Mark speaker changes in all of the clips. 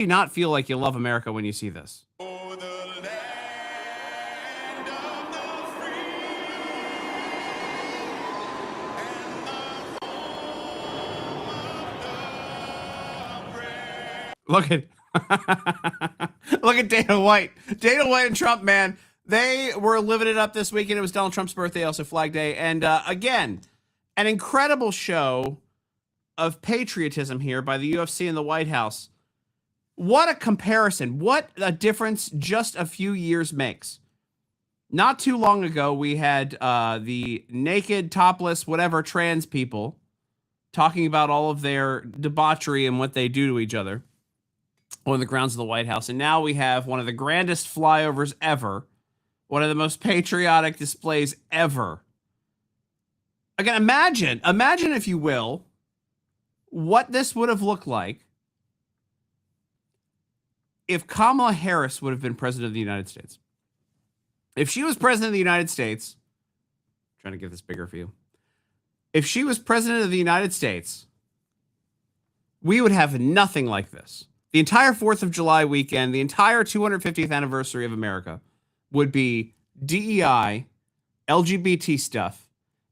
Speaker 1: Do you not feel like you love America when you see this?
Speaker 2: Oh, the land of the free and the home of the brave.
Speaker 1: Look at look at Dana White. Dana White and Trump, man, they were living it up this weekend. It was Donald Trump's birthday, also Flag Day, and again, an incredible show of patriotism here by the UFC and the White House. What a comparison. What a difference just a few years makes. Not too long ago, we had the naked, topless, whatever trans people talking about all of their debauchery and what they do to each other on the grounds of the White House. And now we have one of the grandest flyovers ever, one of the most patriotic displays ever. Again, imagine, if you will, what this would have looked like if Kamala Harris would have been president of the United States. If she was president of the United States, I'm trying to get this bigger for you. If she was president of the United States, we would have nothing like this. The entire 4th of July weekend, the entire 250th anniversary of America would be DEI, LGBT stuff,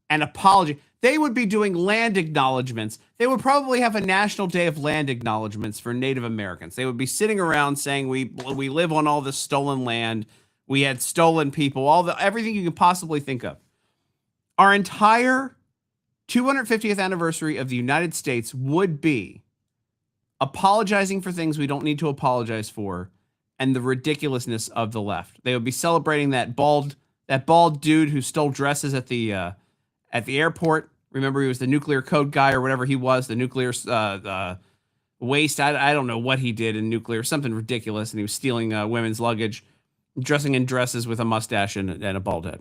Speaker 1: and apology. They would be doing land acknowledgments. They would probably have a national day of land acknowledgments for Native Americans. They would be sitting around saying we live on all this stolen land. We had stolen people, everything you can possibly think of. Our entire 250th anniversary of the United States would be apologizing for things we don't need to apologize for and the ridiculousness of the left. They would be celebrating that bald dude who stole dresses at the airport. Remember, he was the nuclear code guy or whatever he was, the nuclear waste. I don't know what he did in nuclear, something ridiculous. And he was stealing women's luggage, dressing in dresses with a mustache and a bald head.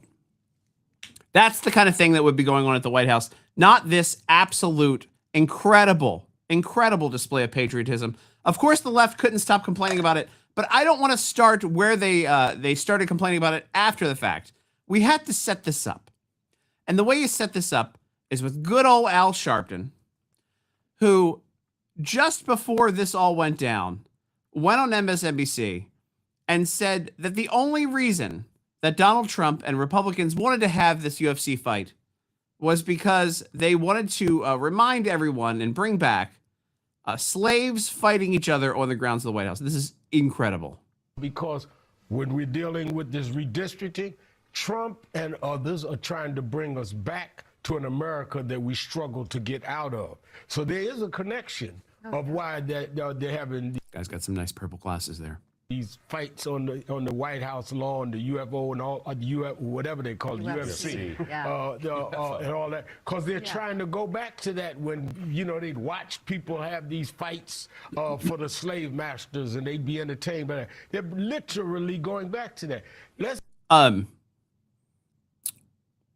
Speaker 1: That's the kind of thing that would be going on at the White House. Not this absolute incredible display of patriotism. Of course, the left couldn't stop complaining about it, but I don't want to start where they started complaining about it after the fact. We had to set this up. And the way you set this up is with good old Al Sharpton, who just before this all went down, went on MSNBC and said that the only reason that Donald Trump and Republicans wanted to have this UFC fight was because they wanted to remind everyone and bring back slaves fighting each other on the grounds of the White House. This is incredible.
Speaker 3: Because when we're dealing with this redistricting, Trump and others are trying to bring us back to an America that we struggle to get out of. So there is a connection of why they're having.
Speaker 1: Guy's got some nice purple glasses there.
Speaker 3: These fights on the White House lawn, the UFO and all whatever they call it, UFC, and all that, because they're trying to go back to that when they'd watch people have these fights for the slave masters and they'd be entertained by that. They're literally going back to that.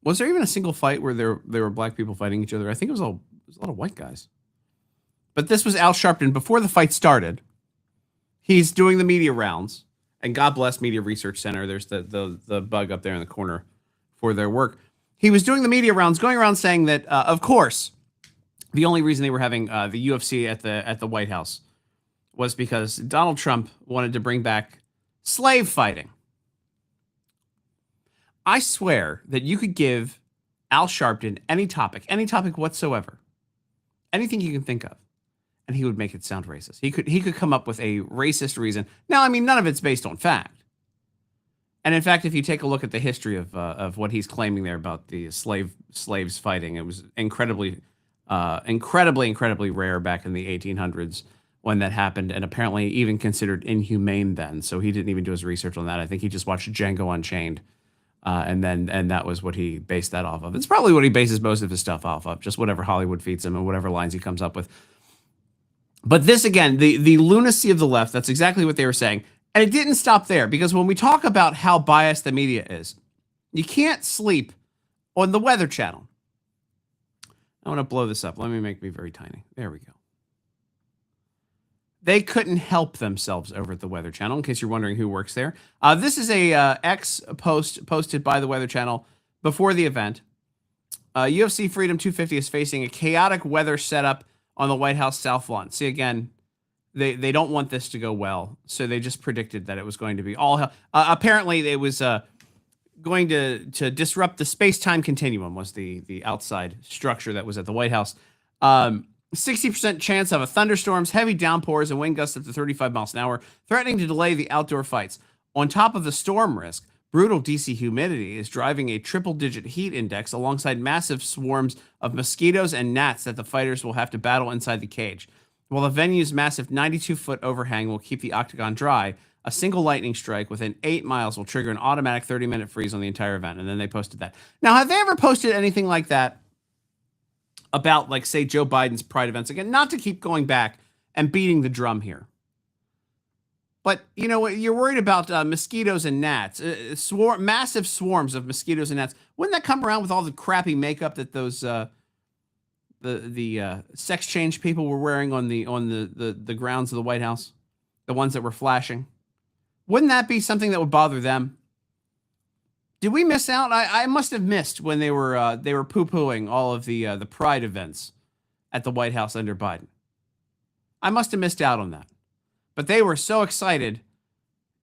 Speaker 1: Was there even a single fight where there were black people fighting each other? I think it was a lot of white guys. But this was Al Sharpton before the fight started. He's doing the media rounds, and God bless Media Research Center. There's the bug up there in the corner for their work. He was doing the media rounds, going around saying that, of course, the only reason they were having the UFC at the White House was because Donald Trump wanted to bring back slave fighting. I swear that you could give Al Sharpton any topic whatsoever, anything you can think of, and he would make it sound racist. He could come up with a racist reason. Now, I mean, none of it's based on fact. And in fact, if you take a look at the history of what he's claiming there about the slaves fighting, it was incredibly rare back in the 1800s when that happened, and apparently even considered inhumane then. So he didn't even do his research on that. I think he just watched Django Unchained. And that was what he based that off of. It's probably what he bases most of his stuff off of, just whatever Hollywood feeds him and whatever lines he comes up with. But this, again, the lunacy of the left, that's exactly what they were saying. And it didn't stop there, because when we talk about how biased the media is, you can't sleep on the Weather Channel. I want to blow this up. Let me make me very tiny. There we go. They couldn't help themselves over at the Weather Channel, in case you're wondering who works there. This is a X post posted by the Weather Channel before the event. UFC Freedom 250 is facing a chaotic weather setup on the White House South Lawn. See, again, They don't want this to go well, so they just predicted that it was going to be all hell. Apparently, it was going to disrupt the space-time continuum was the outside structure that was at the White House. 60% chance of a thunderstorms, heavy downpours, and wind gusts up to 35 miles an hour, threatening to delay the outdoor fights. On top of the storm risk, brutal DC humidity is driving a triple-digit heat index alongside massive swarms of mosquitoes and gnats that the fighters will have to battle inside the cage. While the venue's massive 92-foot overhang will keep the octagon dry, a single lightning strike within 8 miles will trigger an automatic 30-minute freeze on the entire event. And then they posted that. Now, have they ever posted anything like that about, like, say, Joe Biden's Pride events? Again, not to keep going back and beating the drum here. But, you know, you're worried about mosquitoes and gnats, massive swarms of mosquitoes and gnats. Wouldn't that come around with all the crappy makeup that those the sex change people were wearing on the grounds of the White House? The ones that were flashing? Wouldn't that be something that would bother them? Did we miss out? I must have missed when they were poo-pooing all of the Pride events at the White House under Biden. I must have missed out on that. But they were so excited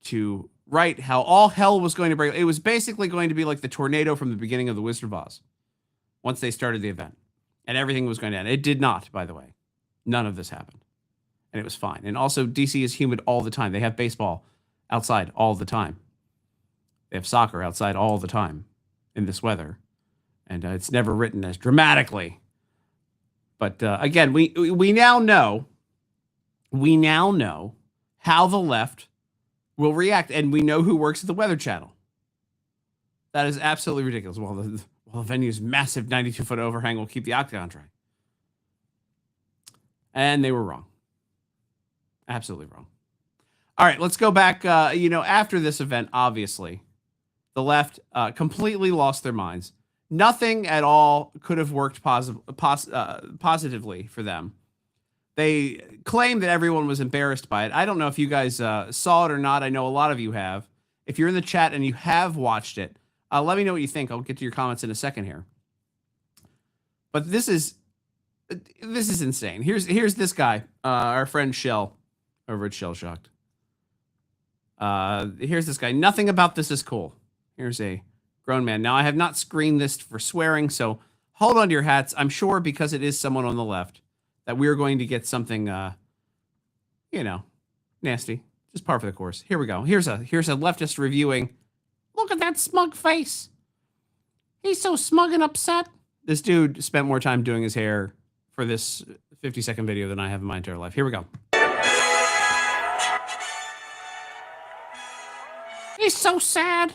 Speaker 1: to write how all hell was going to break. It was basically going to be like the tornado from the beginning of The Wizard of Oz once they started the event. And everything was going to end. It did not, by the way. None of this happened. And it was fine. And also, DC is humid all the time. They have baseball outside all the time. They have soccer outside all the time in this weather. And it's never written as dramatically. But again, we now know how the left will react. And we know who works at the Weather Channel. That is absolutely ridiculous. While the venue's massive 92-foot overhang will keep the octagon dry. And they were wrong. Absolutely wrong. All right, let's go back. After this event, obviously, the left completely lost their minds. Nothing at all could have worked positively for them. They claimed that everyone was embarrassed by it. I don't know if you guys saw it or not. I know a lot of you have. If you're in the chat and you have watched it, let me know what you think. I'll get to your comments in a second here. But this is insane. Here's this guy, our friend Shell over at Shell Shocked. Here's this guy. Nothing about this is cool. Here's a grown man. Now, I have not screened this for swearing, so hold on to your hats. I'm sure because it is someone on the left that we're going to get something, nasty. Just par for the course. Here we go. Here's a leftist reviewing. Look at that smug face. He's so smug and upset. This dude spent more time doing his hair for this 50-second video than I have in my entire life. Here we go. He's so sad.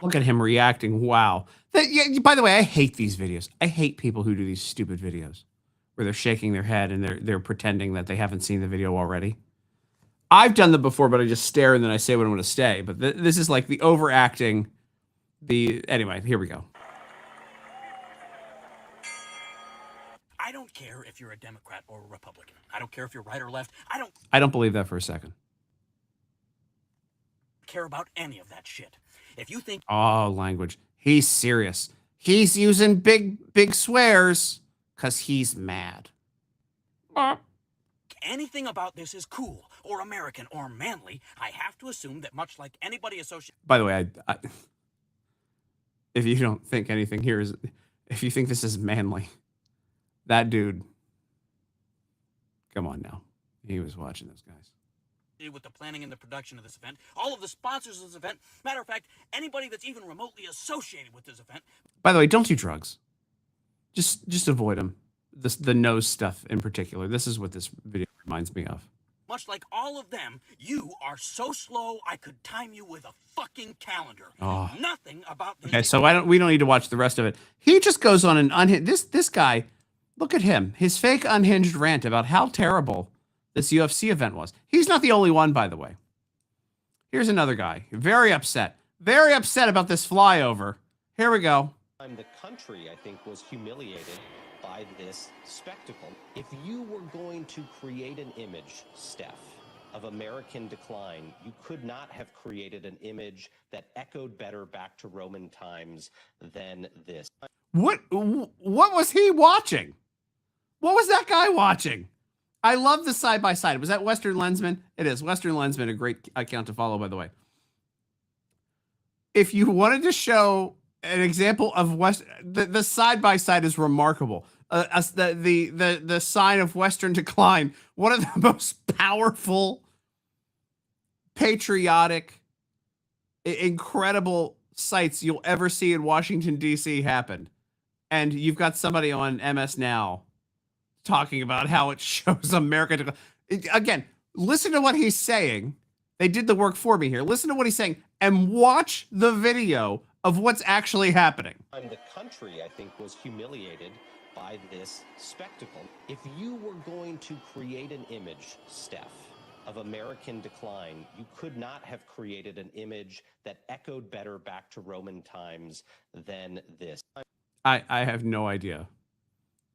Speaker 1: Look at him reacting. Wow. By the way, I hate these videos. I hate people who do these stupid videos where they're shaking their head and they're pretending that they haven't seen the video already. I've done them before, but I just stare and then I say what I'm going to say. But this is like the overacting. Anyway, here we go.
Speaker 4: I don't care if you're a Democrat or a Republican. I don't care if you're right or left.
Speaker 1: I don't believe that for a second.
Speaker 4: Care about any of that shit. If you think
Speaker 1: language. He's serious. He's using big swears because he's mad.
Speaker 4: anything about this is cool or American or manly, I have to assume that much like anybody associated.
Speaker 1: By the way, I if you don't think anything here is, if you think this is manly, that dude, come on now. He was watching those guys.
Speaker 4: With the planning and the production of this event, all of the sponsors of this event, matter of fact, anybody that's even remotely associated with this event.
Speaker 1: By the way, don't do drugs. Just avoid them. The nose stuff in particular. This is what this video reminds me of.
Speaker 4: Much like all of them, you are so slow I could time you with a fucking calendar.
Speaker 1: Oh.
Speaker 4: Nothing about this.
Speaker 1: Okay, so we don't need to watch the rest of it. He just goes on an unhinged. This guy, look at him. His fake unhinged rant about how terrible this UFC event was. He's not the only one, by the way. Here's another guy, very upset about this flyover. Here we go.
Speaker 5: The country, I think, was humiliated by this spectacle. If you were going to create an image, Steph, of American decline, you could not have created an image that echoed better back to Roman times than this.
Speaker 1: What was he watching? What was that guy watching? I love the side by side. Was that Western Lensman? It is. Western Lensman, a great account to follow, by the way. If you wanted to show an example of the side by side is remarkable. The sign of Western decline, one of the most powerful, patriotic, incredible sights you'll ever see in Washington, D.C. happened. And you've got somebody on MS Now talking about how it shows America. Again, listen to what he's saying. They did the work for me here. Listen to what he's saying and watch the video of what's actually happening.
Speaker 5: The country, I think, was humiliated by this spectacle. If you were going to create an image, Steph, of American decline, you could not have created an image that echoed better back to Roman times than this.
Speaker 1: I have no idea.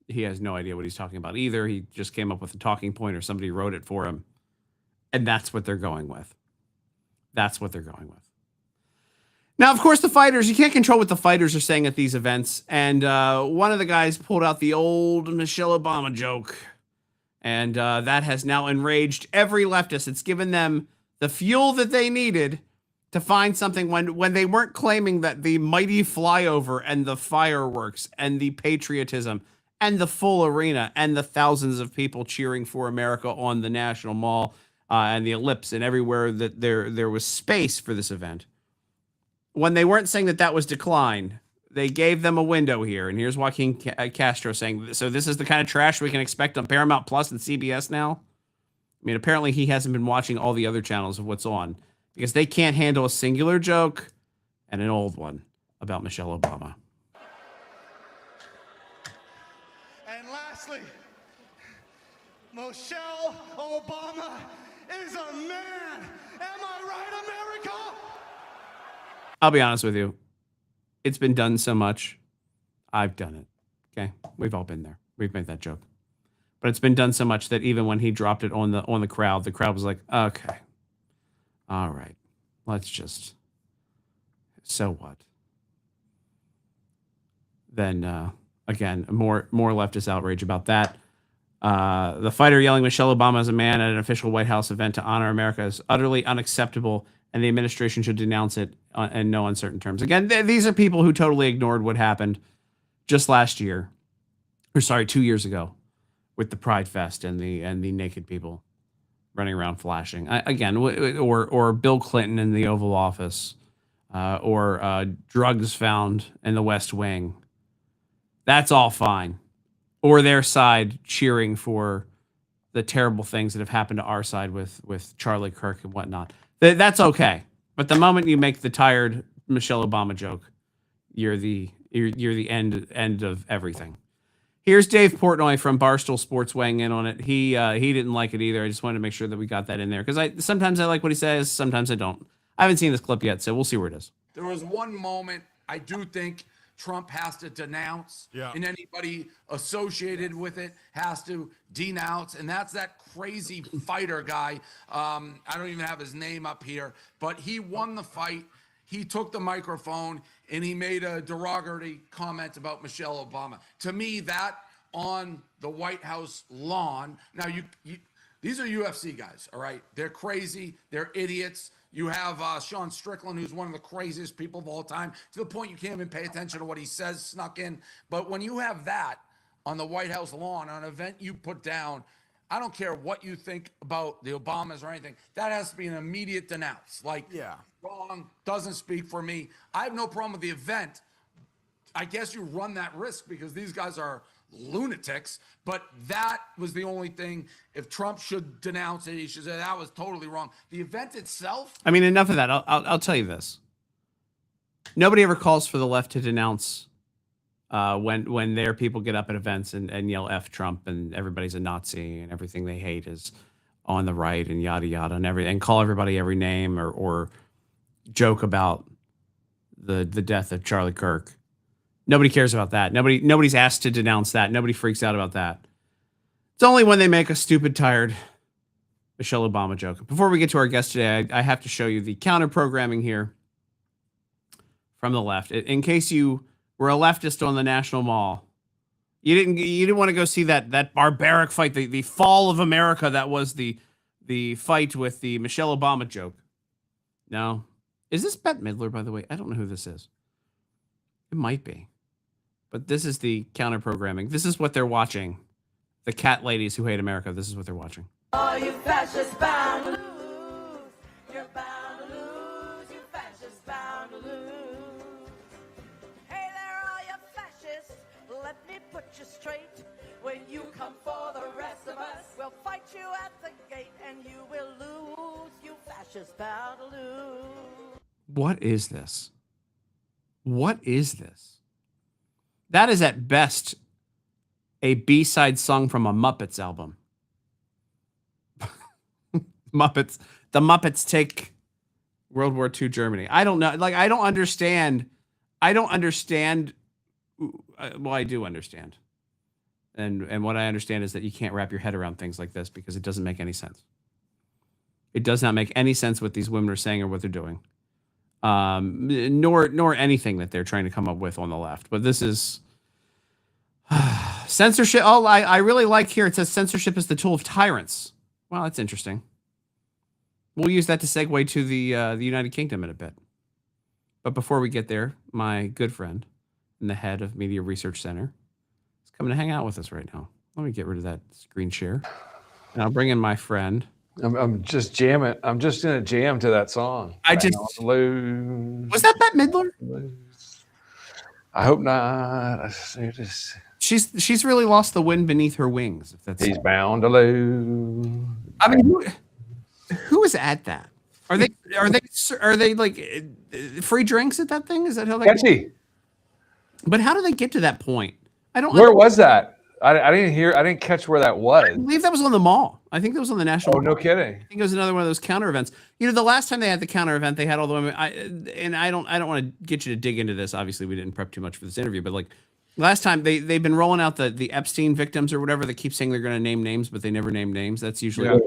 Speaker 1: He has no idea what he's talking about either. He just came up with a talking point or somebody wrote it for him. And that's what they're going with. That's what they're going with. Now, of course, the fighters, you can't control what the fighters are saying at these events. And one of the guys pulled out the old Michelle Obama joke. And that has now enraged every leftist. It's given them the fuel that they needed to find something when they weren't claiming that the mighty flyover and the fireworks and the patriotism and the full arena and the thousands of people cheering for America on the National Mall and the Ellipse and everywhere that there was space for this event. When they weren't saying that that was decline, they gave them a window here. And here's Joaquin Castro saying, so this is the kind of trash we can expect on Paramount Plus and CBS now? I mean, apparently he hasn't been watching all the other channels of what's on because they can't handle a singular joke and an old one about Michelle Obama.
Speaker 2: And lastly, Michelle Obama is a man. Am I right, America?
Speaker 1: I'll be honest with you. It's been done so much. I've done it. Okay. We've all been there. We've made that joke. But it's been done so much that even when he dropped it on the crowd was like, okay. All right. Let's just. So what? Then again, more leftist outrage about that. The fighter yelling Michelle Obama as a man at an official White House event to honor America is utterly unacceptable, and the administration should denounce it in no uncertain terms. Again, these are people who totally ignored what happened just last year, or sorry, 2 years ago, with the Pride Fest and the naked people running around flashing. Or Bill Clinton in the Oval Office, or drugs found in the West Wing. That's all fine. Or their side cheering for the terrible things that have happened to our side with Charlie Kirk and whatnot. That's okay. But the moment you make the tired Michelle Obama joke, you're the end of everything. Here's Dave Portnoy from Barstool Sports weighing in on it. He didn't like it either. I just wanted to make sure that we got that in there because sometimes I like what he says, sometimes I don't. I haven't seen this clip yet, so we'll see where it is.
Speaker 6: There was one moment I do think Trump has to denounce, and anybody associated with it has to denounce, and that's that crazy fighter guy. I don't even have his name up here, but he won the fight. He took the microphone and he made a derogatory comment about Michelle Obama. To me, that on the White House lawn. Now, these are UFC guys, all right? They're crazy. They're idiots. You have Sean Strickland, who's one of the craziest people of all time, to the point you can't even pay attention to what he says snuck in. But when you have that on the White House lawn, on an event you put down, I don't care what you think about the Obamas or anything. That has to be an immediate denounce. Wrong, doesn't speak for me. I have no problem with the event. I guess you run that risk because these guys are lunatics, but that was the only thing. If Trump should denounce it, he should say that was totally wrong. The event itself.
Speaker 1: I mean, enough of that. I'll tell you this. Nobody ever calls for the left to denounce when their people get up at events and yell F Trump and everybody's a Nazi and everything they hate is on the right and yada yada and call everybody every name or joke about the death of Charlie Kirk. Nobody cares about that. Nobody's asked to denounce that. Nobody freaks out about that. It's only when they make a stupid, tired Michelle Obama joke. Before we get to our guest today, I have to show you the counter programming here from the left. In case you were a leftist on the National Mall, you didn't want to go see that barbaric fight, the fall of America that was the fight with the Michelle Obama joke. No. Is this Bette Midler, by the way? I don't know who this is. It might be. But this is the counter programming. This is what they're watching. The cat ladies who hate America. This is what they're watching.
Speaker 7: Oh, you fascists bound to lose. You're bound to lose. You fascists bound to lose. Hey there, all you fascists. Let me put you straight. When you come for the rest of us, we'll fight you at the gate and you will lose. You fascists bound to lose.
Speaker 1: What is this? What is this? That is at best a B-side song from a Muppets album. Muppets. The Muppets take World War II Germany. I don't know. Like, I don't understand. Well, I do understand. And what I understand is that you can't wrap your head around things like this because it doesn't make any sense. It does not make any sense what these women are saying or what they're doing. Nor anything that they're trying to come up with on the left. But this is censorship. Oh, I really like here. It says censorship is the tool of tyrants. Well, that's interesting. We'll use that to segue to the United Kingdom in a bit. But before we get there, my good friend and the head of Media Research Center is coming to hang out with us right now. Let me get rid of that screen share. And I'll bring in my friend.
Speaker 8: I'm just jamming. I'm just gonna jam to that song.
Speaker 1: Was that Bette Midler?
Speaker 8: I hope not.
Speaker 1: She's really lost the wind beneath her wings. If that's
Speaker 8: he's bound to lose.
Speaker 1: I mean, who is at that? Are they like free drinks at that thing? Is that how they?
Speaker 8: Catchy.
Speaker 1: But how do they get to that point?
Speaker 8: Where was that? I didn't hear. I didn't catch where that was.
Speaker 1: I believe that was on the mall. I think that was on the National.
Speaker 8: Oh, no kidding.
Speaker 1: I think it was another one of those counter events. You know, the last time they had the counter event, they had all the women. I don't want to get you to dig into this. Obviously, we didn't prep too much for this interview, but like last time they've been rolling out the Epstein victims or whatever. They keep saying they're going to name names, but they never name names. That's usually a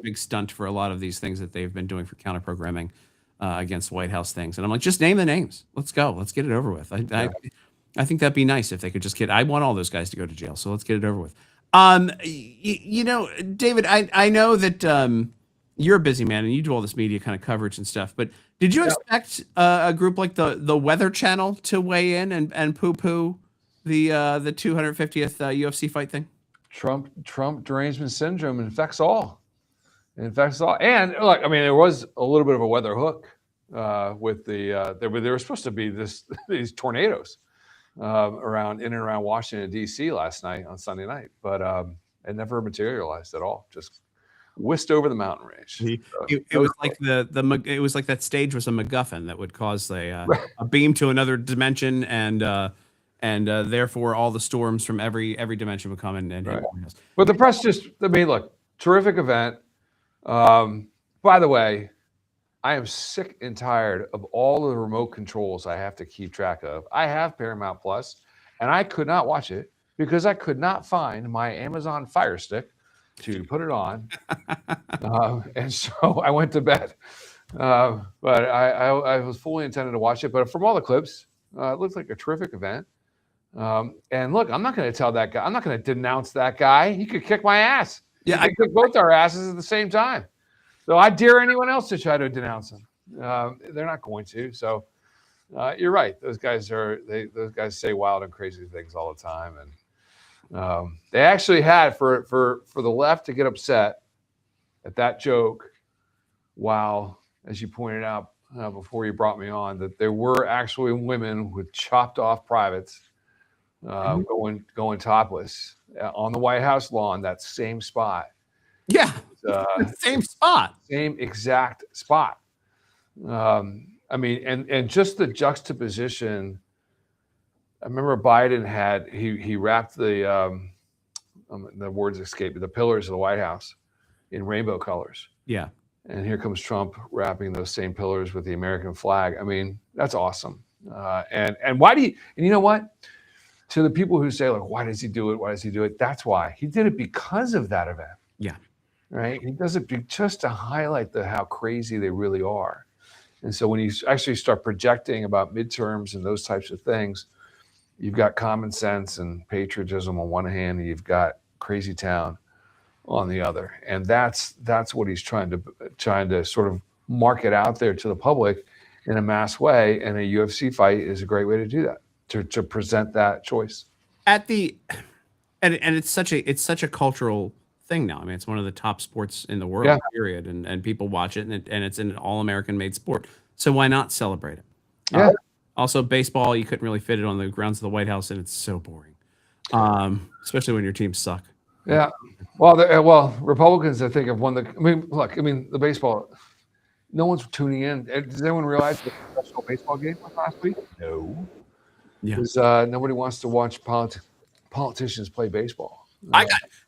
Speaker 1: big stunt for a lot of these things that they've been doing for counter programming against White House things. And I'm like, just name the names. Let's go. Let's get it over with. I think that'd be nice if they could just I want all those guys to go to jail. So let's get it over with. You know, David, I know that you're a busy man and you do all this media kind of coverage and stuff, but did you expect a group like the Weather Channel to weigh in and poo-poo the 250th UFC fight thing?
Speaker 8: Trump derangement syndrome infects all. And look, I mean, there was a little bit of a weather hook with there were supposed to be these tornadoes in and around Washington D.C. last night on Sunday night, but it never materialized at all. Just whisked over the mountain range.
Speaker 1: It was like it was like that stage was a MacGuffin that would cause a beam to another dimension, and therefore all the storms from every dimension would come and
Speaker 8: right. But the press look, terrific event. By the way, I am sick and tired of all the remote controls I have to keep track of. I have Paramount Plus, and I could not watch it because I could not find my Amazon Fire Stick to put it on. And so I went to bed. But I was fully intended to watch it. But from all the clips, it looked like a terrific event. And look, I'm not going to tell that guy. I'm not going to denounce that guy. He could kick my ass. Yeah, I kick both our asses at the same time. So I dare anyone else to try to denounce him. They're not going to. So you're right. Those guys say wild and crazy things all the time. And they actually had for the left to get upset at that joke, while, as you pointed out before you brought me on, that there were actually women with chopped off privates going topless on the White House lawn, that same spot.
Speaker 1: Yeah, same spot.
Speaker 8: Same exact spot. I mean, and just the juxtaposition. I remember Biden he wrapped the words escape, the pillars of the White House in rainbow colors.
Speaker 1: Yeah.
Speaker 8: And here comes Trump wrapping those same pillars with the American flag. I mean, that's awesome. And why do you? And you know what? To the people who say, like, why does he do it? Why does he do it? That's why he did it, because of that event.
Speaker 1: Yeah.
Speaker 8: Right. He does it just to highlight how crazy they really are. And so when you actually start projecting about midterms and those types of things, you've got common sense and patriotism on one hand, and you've got crazy town on the other, and that's what he's trying to sort of market out there to the public in a mass way. And a UFC fight is a great way to do that, to present that choice.
Speaker 1: And it's such a cultural thing now. I mean, it's one of the top sports in the world, period, and people watch it, and it's an all-American made sport. So why not celebrate it?
Speaker 8: Yeah.
Speaker 1: Also, baseball, you couldn't really fit it on the grounds of the White House, and it's so boring, especially when your teams suck.
Speaker 8: Yeah. Well, Republicans, I think, have won the. I mean, look. I mean, the baseball. No one's tuning in. Does anyone realize the professional baseball game was last week? No.
Speaker 1: Yeah.
Speaker 8: Because nobody wants to watch politicians play baseball.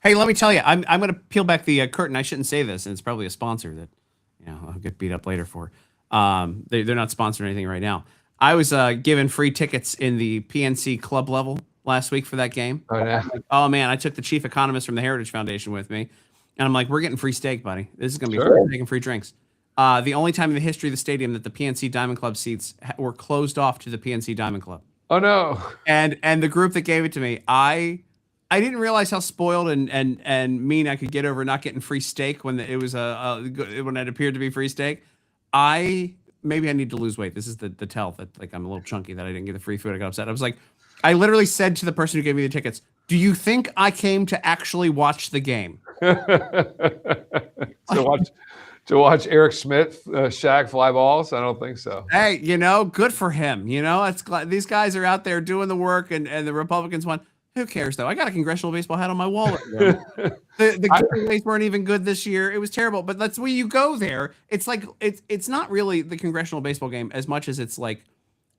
Speaker 1: Hey, let me tell you, I'm going to peel back the curtain. I shouldn't say this, and it's probably a sponsor that, I'll get beat up later for. They're not sponsoring anything right now. I was given free tickets in the PNC club level last week for that game. Oh man, I took the chief economist from the Heritage Foundation with me, and I'm like, we're getting free steak, buddy. This is going to be free, taking free drinks. The only time in the history of the stadium that the PNC Diamond Club seats were closed off to the PNC Diamond Club.
Speaker 8: Oh no!
Speaker 1: And the group that gave it to me, I didn't realize how spoiled and mean I could get over not getting free steak when it was when it appeared to be free steak. Maybe I need to lose weight. This is the tell that like I'm a little chunky that I didn't get the free food. I got upset. I was like, I literally said to the person who gave me the tickets, "Do you think I came to actually watch the game?"
Speaker 8: To watch Eric Smith shag fly balls? I don't think so.
Speaker 1: Hey, good for him. These guys are out there doing the work, and the Republicans won. Who cares though? I got a congressional baseball hat on my wallet. The giveaways weren't even good this year. It was terrible. But that's where you go there. It's like it's not really the congressional baseball game as much as it's like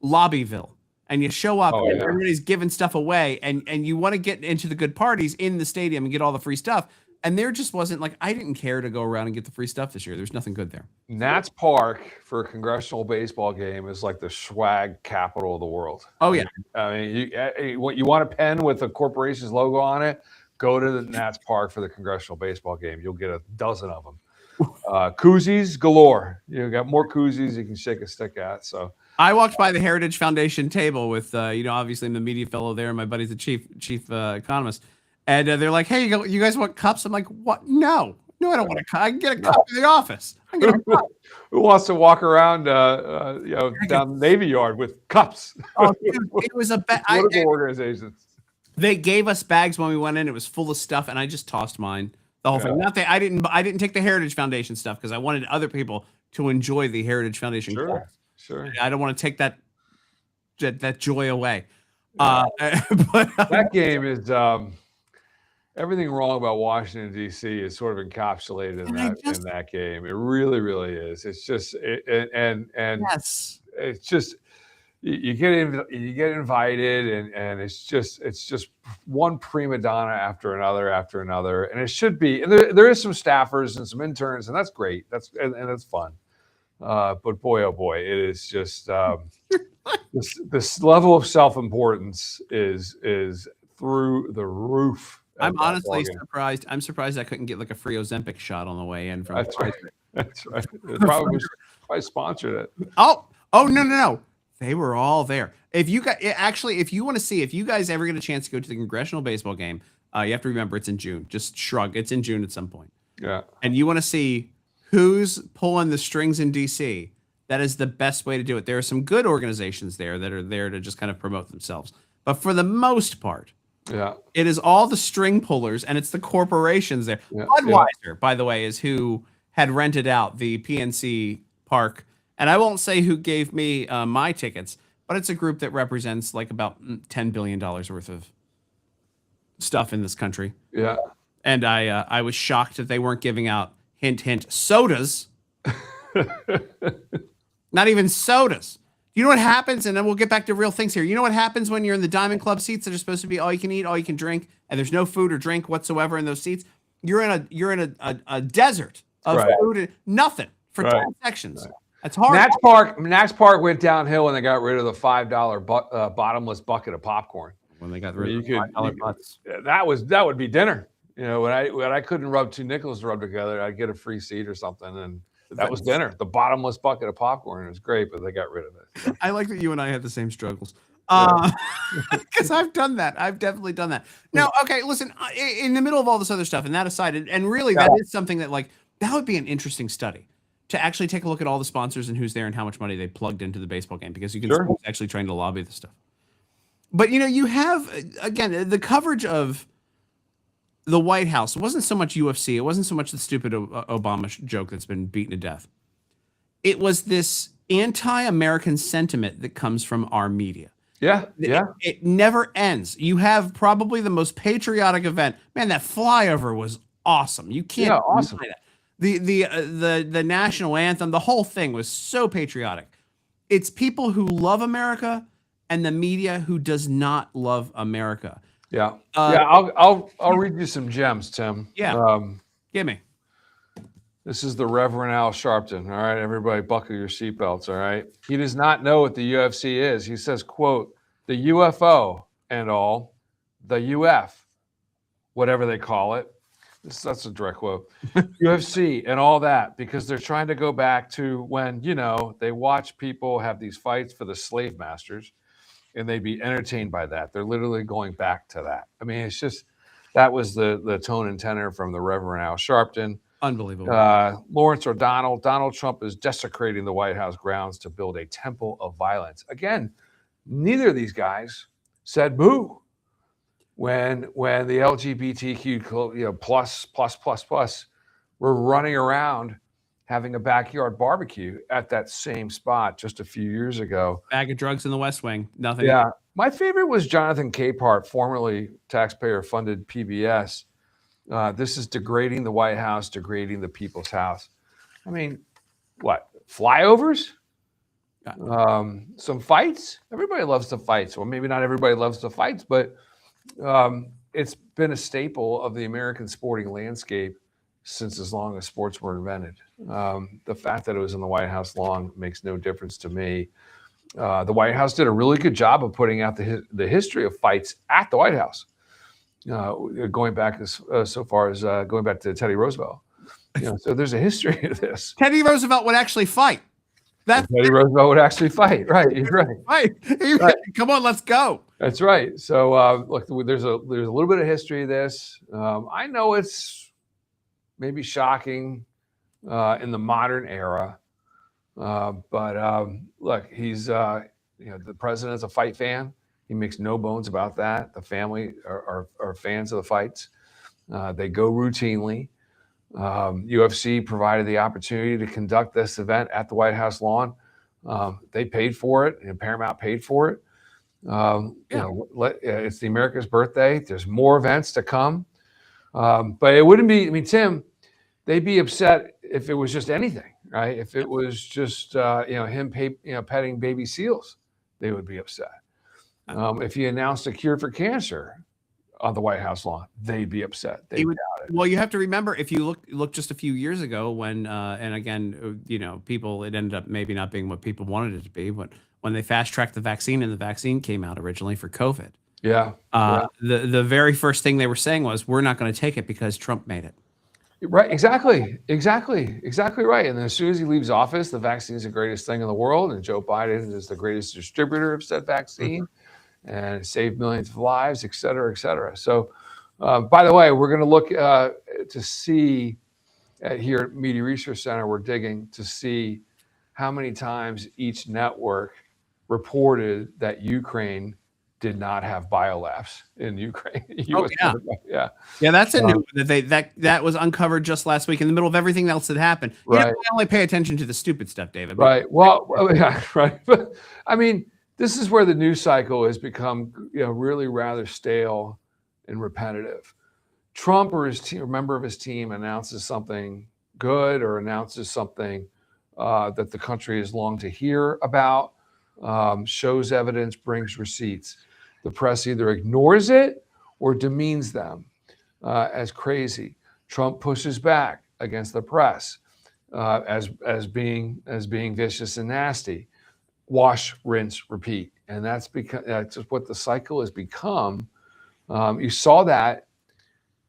Speaker 1: Lobbyville. And you show up and everybody's giving stuff away, and you want to get into the good parties in the stadium and get all the free stuff. And there just wasn't I didn't care to go around and get the free stuff this year. There's nothing good there.
Speaker 8: Nats Park for a congressional baseball game is like the swag capital of the world.
Speaker 1: Oh yeah.
Speaker 8: I mean, you want a pen with a corporation's logo on it? Go to the Nats Park for the congressional baseball game. You'll get a dozen of them. Koozies galore. You got more koozies you can shake a stick at. So
Speaker 1: I walked by the Heritage Foundation table with obviously I'm the media fellow there, and my buddy's the chief economist. And they're like, "Hey, you guys want cups?" I'm like, "What? No, I don't want a cup. I can get a cup in the office. I can get a cup."
Speaker 8: Who wants to walk around, down Navy Yard with cups?
Speaker 1: Oh, dude, it was a
Speaker 8: political organizations.
Speaker 1: They gave us bags when we went in. It was full of stuff, and I just tossed mine. The whole thing. Nothing. I didn't take the Heritage Foundation stuff because I wanted other people to enjoy the Heritage Foundation.
Speaker 8: Sure.
Speaker 1: I don't want to take that joy away.
Speaker 8: But that game is. Everything wrong about Washington D.C. is sort of encapsulated in that game. It really, really is. It's just
Speaker 1: yes.
Speaker 8: It's just you get invited and it's just one prima donna after another, and it should be. And there is some staffers and some interns, and that's great. That's fun. But boy, oh boy, it is just this level of self-importance is through the roof.
Speaker 1: I'm honestly surprised. I'm surprised I couldn't get a free Ozempic shot on the way in from.
Speaker 8: That's right. They probably sponsored it.
Speaker 1: Oh no. They were all there. If you want to see, if you guys ever get a chance to go to the congressional baseball game, you have to remember it's in June. Just shrug. It's in June at some point.
Speaker 8: Yeah.
Speaker 1: And you want to see who's pulling the strings in DC. That is the best way to do it. There are some good organizations there that are there to just kind of promote themselves. But for the most part, it is all the string pullers, and it's the corporations there. Budweiser, by the way, is who had rented out the PNC Park. And I won't say who gave me my tickets, but it's a group that represents about $10 billion worth of stuff in this country.
Speaker 8: Yeah.
Speaker 1: And I was shocked that they weren't giving out, hint, hint, sodas. Not even sodas. You know what happens? And then we'll get back to real things here. You know what happens when you're in the Diamond Club seats that are supposed to be all you can eat, all you can drink, and there's no food or drink whatsoever in those seats? You're in a desert of food and nothing for 10 sections. Right. That's hard.
Speaker 8: Nats Park went downhill when they got rid of the $5 bottomless bucket of popcorn.
Speaker 1: When they got rid of the $5 butts.
Speaker 8: That would be dinner. When I couldn't rub two nickels to rub together, I'd get a free seat or something, and that was dinner. The bottomless bucket of popcorn. It was great, but they got rid of it. So.
Speaker 1: I like that you and I had the same struggles. Because I've done that. I've definitely done that. Now, okay, listen, in the middle of all this other stuff, and that aside, and really that is something that that would be an interesting study to actually take a look at all the sponsors and who's there and how much money they plugged into the baseball game, because you can see who's actually trying to lobby this stuff. But, you have, again, the coverage of the White House. It wasn't so much UFC. It wasn't so much the stupid Obama joke that's been beaten to death. It was this anti-American sentiment that comes from our media.
Speaker 8: Yeah.
Speaker 1: It never ends. You have probably the most patriotic event. Man, that flyover was awesome. You can't
Speaker 8: awesome.
Speaker 1: deny that. The national anthem, the whole thing was so patriotic. It's people who love America and the media who does not love America.
Speaker 8: Yeah. I'll read you some gems, Tim.
Speaker 1: Yeah. Give me.
Speaker 8: This is the Reverend Al Sharpton. All right, everybody buckle your seatbelts, all right? He does not know what the UFC is. He says, quote, the UFO and all, the UF, whatever they call it. That's a direct quote. UFC and all that, because they're trying to go back to when, they watch people have these fights for the slave masters and they'd be entertained by that. They're literally going back to that. I mean, it's just, that was the tone and tenor from the Reverend Al Sharpton.
Speaker 1: Unbelievable.
Speaker 8: Lawrence O'Donnell. Donald Trump is desecrating the White House grounds to build a temple of violence. Again, neither of these guys said boo when the LGBTQ plus were running around having a backyard barbecue at that same spot just a few years ago.
Speaker 1: Bag of drugs in the West Wing. Nothing.
Speaker 8: Yeah. My favorite was Jonathan Capehart, formerly taxpayer-funded PBS. This is degrading the White House, degrading the people's house. I mean, what? Flyovers? Some fights? Everybody loves the fights. Well, maybe not everybody loves the fights, but it's been a staple of the American sporting landscape since as long as sports were invented. The fact that it was in the White House lawn makes no difference to me. The White House did a really good job of putting out the history of fights at the White House. Going back so far as going back to Teddy Roosevelt. So there's a history of this.
Speaker 1: Teddy Roosevelt would actually fight.
Speaker 8: Teddy Roosevelt would actually fight. Right. You're right.
Speaker 1: Right. Come on, let's go.
Speaker 8: That's right. So look, there's a little bit of history of this. I know it's maybe shocking in the modern era, but look, he's the president's a fight fan. He makes no bones about that. The family are fans of the fights. They go routinely. UFC provided the opportunity to conduct this event at the White House lawn. They paid for it, and Paramount paid for it. It's the America's birthday. There's more events to come. But it wouldn't be, Tim, they'd be upset if it was just anything, right? If it was just, him petting baby seals, they would be upset. If he announced a cure for cancer on the White House lawn, they'd be upset. They would doubt it.
Speaker 1: Well, you have to remember, if you look just a few years ago when, and again, people, it ended up maybe not being what people wanted it to be, but when they fast-tracked the vaccine and the vaccine came out originally for COVID.
Speaker 8: Yeah.
Speaker 1: The very first thing they were saying was, we're not going to take it because Trump made it.
Speaker 8: Right. Exactly right. And then as soon as he leaves office, the vaccine is the greatest thing in the world. And Joe Biden is the greatest distributor of said vaccine. Mm-hmm. And saved millions of lives, et cetera, et cetera. So, by the way, we're going to look to see here at Media Research Center, we're digging to see how many times each network reported that Ukraine did not have biolabs in Ukraine.
Speaker 1: Yeah, that's a new that was uncovered just last week in the middle of everything else that happened.
Speaker 8: Right.
Speaker 1: I only pay attention to the stupid stuff, David.
Speaker 8: Right. Well, yeah, right. But this is where the news cycle has become, really rather stale and repetitive. Trump or his team, a member of his team, announces something good or announces something that the country has longed to hear about, shows evidence, brings receipts. The press either ignores it or demeans them as crazy. Trump pushes back against the press as being vicious and nasty. Wash, rinse, repeat, and that's just what the cycle has become. You saw that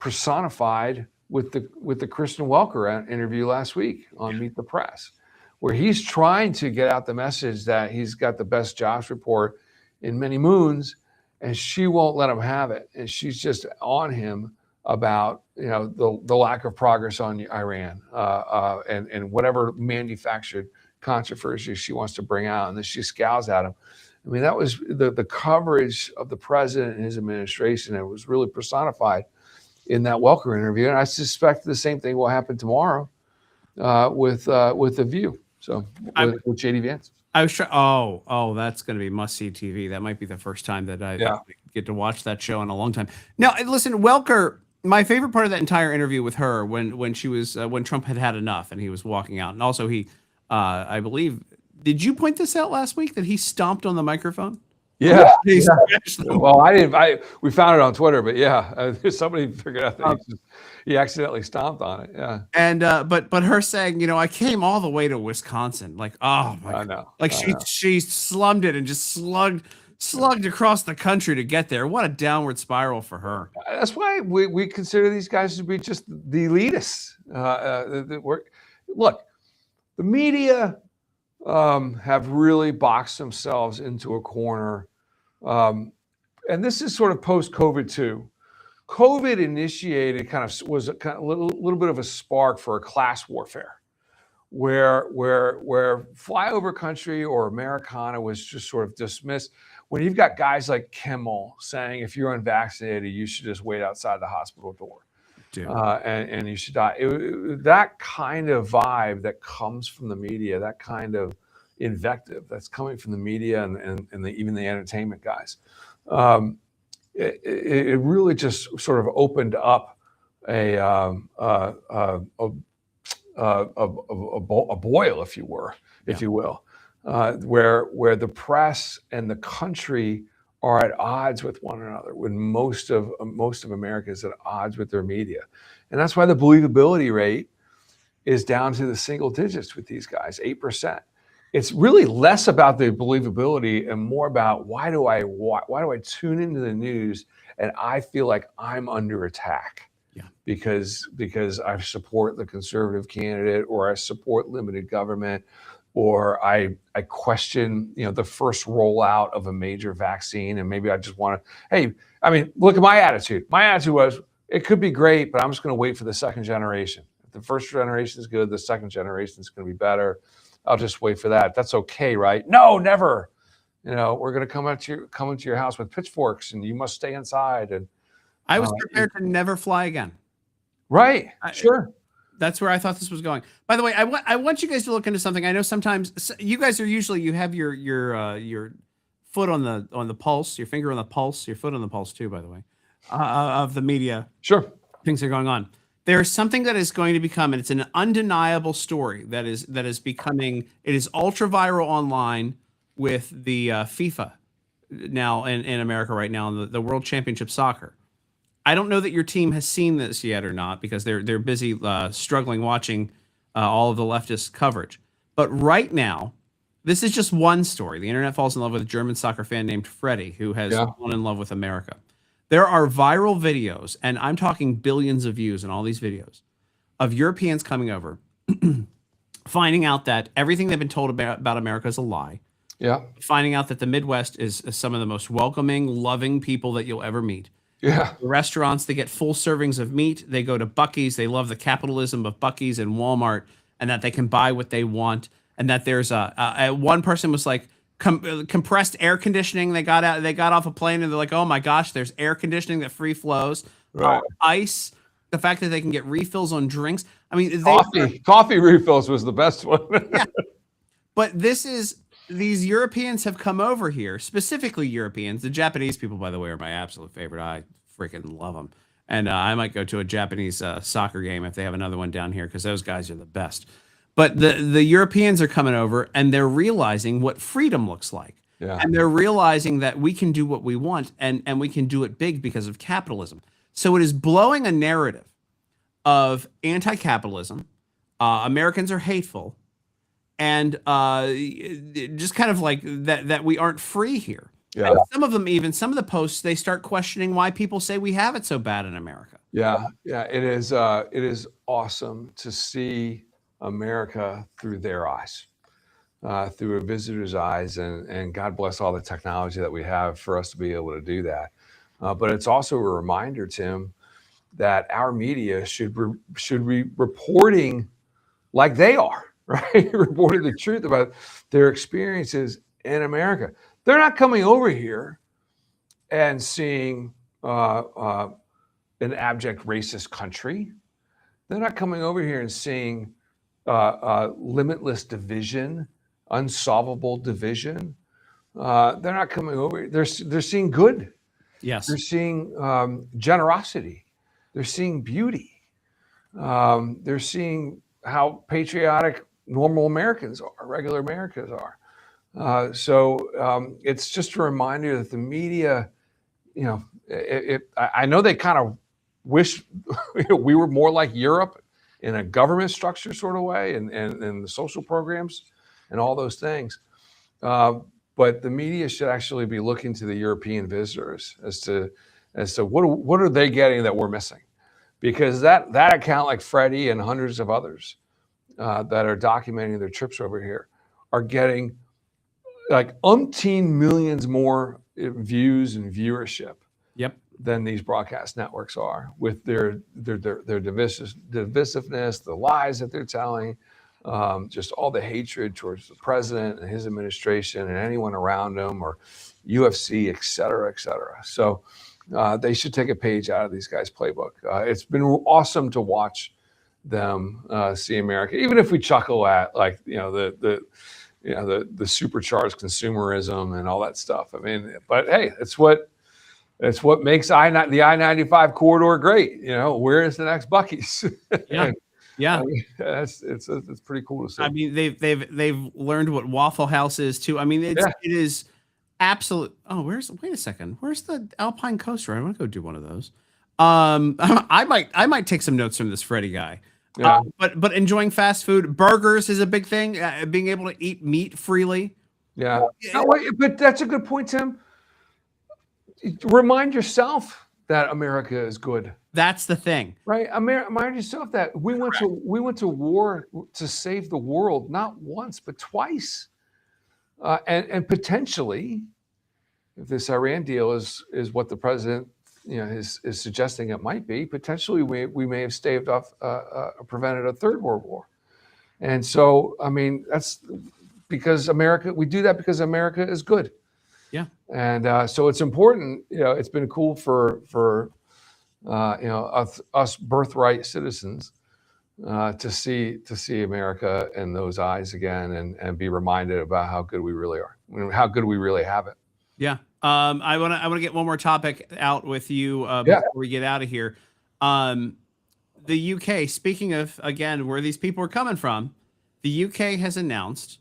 Speaker 8: personified with the Kristen Welker interview last week on Meet the Press, where he's trying to get out the message that he's got the best jobs report in many moons, and she won't let him have it. And she's just on him about the lack of progress on Iran and whatever manufactured controversy she wants to bring out, and then she scowls at him. I mean, that was the coverage of the president and his administration. It was really personified in that Welker interview, and I suspect the same thing will happen tomorrow with The View. So with JD Vance.
Speaker 1: I was trying. Oh, that's going to be must-see TV. That might be the first time that I get to watch that show in a long time. Now, listen, Welker. My favorite part of that entire interview with her when she was when Trump had enough and he was walking out, and also he, I believe, did you point this out last week that he stomped on the microphone?
Speaker 8: Yeah. Well, I didn't. We found it on Twitter, but somebody figured out that he accidentally stomped on it. Yeah.
Speaker 1: And but her saying, I came all the way to Wisconsin, like, oh my God.
Speaker 8: Know.
Speaker 1: Like she slummed it and just slugged across the country to get there. What a downward spiral for her.
Speaker 8: That's why we consider these guys to be just the elitists. Look, the media have really boxed themselves into a corner. And this is sort of post-COVID too. COVID initiated was a little bit of a spark for a class warfare where flyover country or Americana was just sort of dismissed. When you've got guys like Kimmel saying, if you're unvaccinated, you should just wait outside the hospital door. And you should die. That kind of vibe that comes from the media, that kind of invective that's coming from the media and even the entertainment guys, it really just sort of opened up a boil, if you will, where the press and the country are at odds with one another, when most of America is at odds with their media. And that's why the believability rate is down to the single digits with these guys, 8%. It's really less about the believability and more about why do I tune into the news and I feel like I'm under attack because I support the conservative candidate, or I support limited government, or I question, the first rollout of a major vaccine, and maybe I just want to, look at my attitude. My attitude was, it could be great, but I'm just going to wait for the second generation. If the first generation is good, the second generation is going to be better. I'll just wait for that. That's okay, right? No, never. We're going to come into your house with pitchforks, and you must stay inside. And
Speaker 1: I was prepared to never fly again.
Speaker 8: Right. Sure.
Speaker 1: That's where I thought this was going. By the way, I want you guys to look into something. I know sometimes you guys are you have your foot on the pulse, your finger on the pulse, your foot on the pulse too, by the way, of the media.
Speaker 8: Sure.
Speaker 1: Things are going on. There's something that is going to become, and it's an undeniable story that is becoming. It is ultra viral online with the FIFA now in America right now, the World Championship Soccer. I don't know that your team has seen this yet or not, because they're busy struggling watching all of the leftist coverage. But right now, this is just one story. The internet falls in love with a German soccer fan named Freddie, who has fallen in love with America. There are viral videos, and I'm talking billions of views in all these videos, of Europeans coming over, finding out that everything they've been told about America is a lie.
Speaker 8: Yeah.
Speaker 1: Finding out that the Midwest is some of the most welcoming, loving people that you'll ever meet.
Speaker 8: Yeah.
Speaker 1: The restaurants, they get full servings of meat. They go to Buc-ee's. They love the capitalism of Buc-ee's and Walmart, and that they can buy what they want. And that there's one person was like, compressed air conditioning. They got off a plane and they're like, oh my gosh, there's air conditioning that free flows.
Speaker 8: Right.
Speaker 1: Ice, the fact that they can get refills on drinks. I mean,
Speaker 8: coffee refills was the best one.
Speaker 1: Yeah. But these Europeans have come over here, specifically Europeans. The Japanese people, by the way, are my absolute favorite. I freaking love them. And I might go to a Japanese soccer game if they have another one down here, because those guys are the best. But the Europeans are coming over, and they're realizing what freedom looks like.
Speaker 8: Yeah.
Speaker 1: And they're realizing that we can do what we want, and we can do it big because of capitalism. So it is blowing a narrative of anti-capitalism. Americans are hateful. And just kind of like that we aren't free here.
Speaker 8: Yeah.
Speaker 1: And some of the posts, they start questioning why people say we have it so bad in America.
Speaker 8: Yeah. It is awesome to see America through their eyes. through a visitor's eyes, and God bless all the technology that we have for us to be able to do that. But it's also a reminder, Tim, that our media should be reporting like they are, right? Reporting the truth about their experiences in America. They're not coming over here and seeing an abject racist country. They're not coming over here and seeing limitless division, unsolvable division. They're not coming over. They're seeing good.
Speaker 1: Yes.
Speaker 8: They're seeing generosity. They're seeing beauty. They're seeing how patriotic normal Americans are, regular Americans are. So it's just a reminder that the media, I know they kind of wish we were more like Europe in a government structure sort of way, and the social programs and all those things. But the media should actually be looking to the European visitors as to what are they getting that we're missing, because that account, like Freddie and hundreds of others that are documenting their trips over here, are getting like umpteen millions more views and viewership.
Speaker 1: Yep.
Speaker 8: Than these broadcast networks are, with their divisiveness, the lies that they're telling, just all the hatred towards the president and his administration and anyone around him, or UFC, et cetera, et cetera. So they should take a page out of these guys' playbook. It's been awesome to watch them see America, even if we chuckle at the supercharged consumerism and all that stuff. I mean, but hey, it's what makes the I-95 corridor great. Where is the next Buc-ee's?
Speaker 1: Yeah. Yeah.
Speaker 8: I mean, it's pretty cool to see.
Speaker 1: I mean, they've learned what Waffle House is too. I mean, it is absolute. Oh, wait a second. Where's the Alpine Coaster? I want to go do one of those. I might take some notes from this Freddie guy.
Speaker 8: Yeah.
Speaker 1: But enjoying fast food, burgers is a big thing. Being able to eat meat freely.
Speaker 8: Yeah. But that's a good point, Tim. Remind yourself that America is good.
Speaker 1: That's the thing,
Speaker 8: right? Remind yourself that we went to war to save the world, not once but twice, and potentially, if this Iran deal is what the president is suggesting it might be, potentially we may have staved off prevented a third world war. And so, I mean, that's because we do that because America is good.
Speaker 1: Yeah.
Speaker 8: And so it's important. It's been cool for us birthright citizens to see America in those eyes again, and be reminded about how good we really are, how good we really have it.
Speaker 1: Yeah. I want to get one more topic out with you before we get out of here. The UK, speaking of, again, where these people are coming from, the UK has announced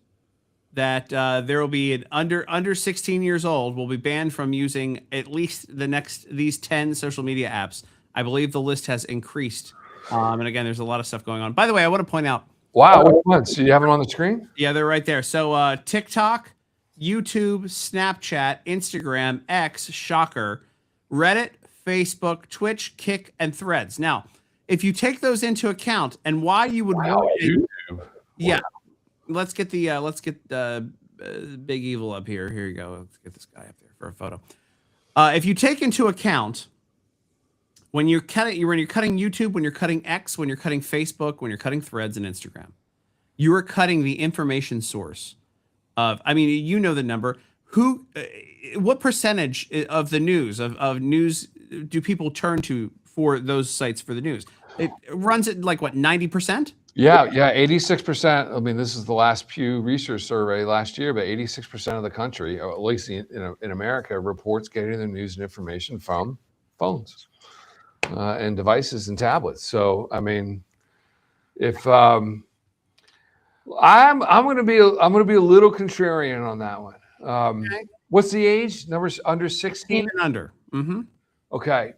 Speaker 1: that there will be under 16 years old will be banned from using at least these 10 social media apps. I believe the list has increased. And again, there's a lot of stuff going on. By the way, I want to point out.
Speaker 8: Wow, which ones? So you have it on the screen?
Speaker 1: Yeah, they're right there. So TikTok, YouTube, Snapchat, Instagram, X, shocker, Reddit, Facebook, Twitch, Kick, and Threads. Now, if you take those into account, and why you would want
Speaker 8: YouTube.
Speaker 1: Yeah. Let's get the Big Evil up here. Here you go. Let's get this guy up there for a photo. If you take into account when you're cutting YouTube, when you're cutting X, when you're cutting Facebook, when you're cutting Threads and Instagram, you are cutting the information source of. I mean, the number. What percentage of the news of news do people turn to for those sites for the news? It runs at like what, 90%?
Speaker 8: Yeah, 86%. I mean, this is the last Pew Research survey last year, but 86% of the country, or at least in America, reports getting their news and information from phones and devices and tablets. So, I mean, if I'm going to be a little contrarian on that one.
Speaker 1: Okay.
Speaker 8: What's the age? Numbers under 16
Speaker 1: and under. Mm-hmm.
Speaker 8: Okay.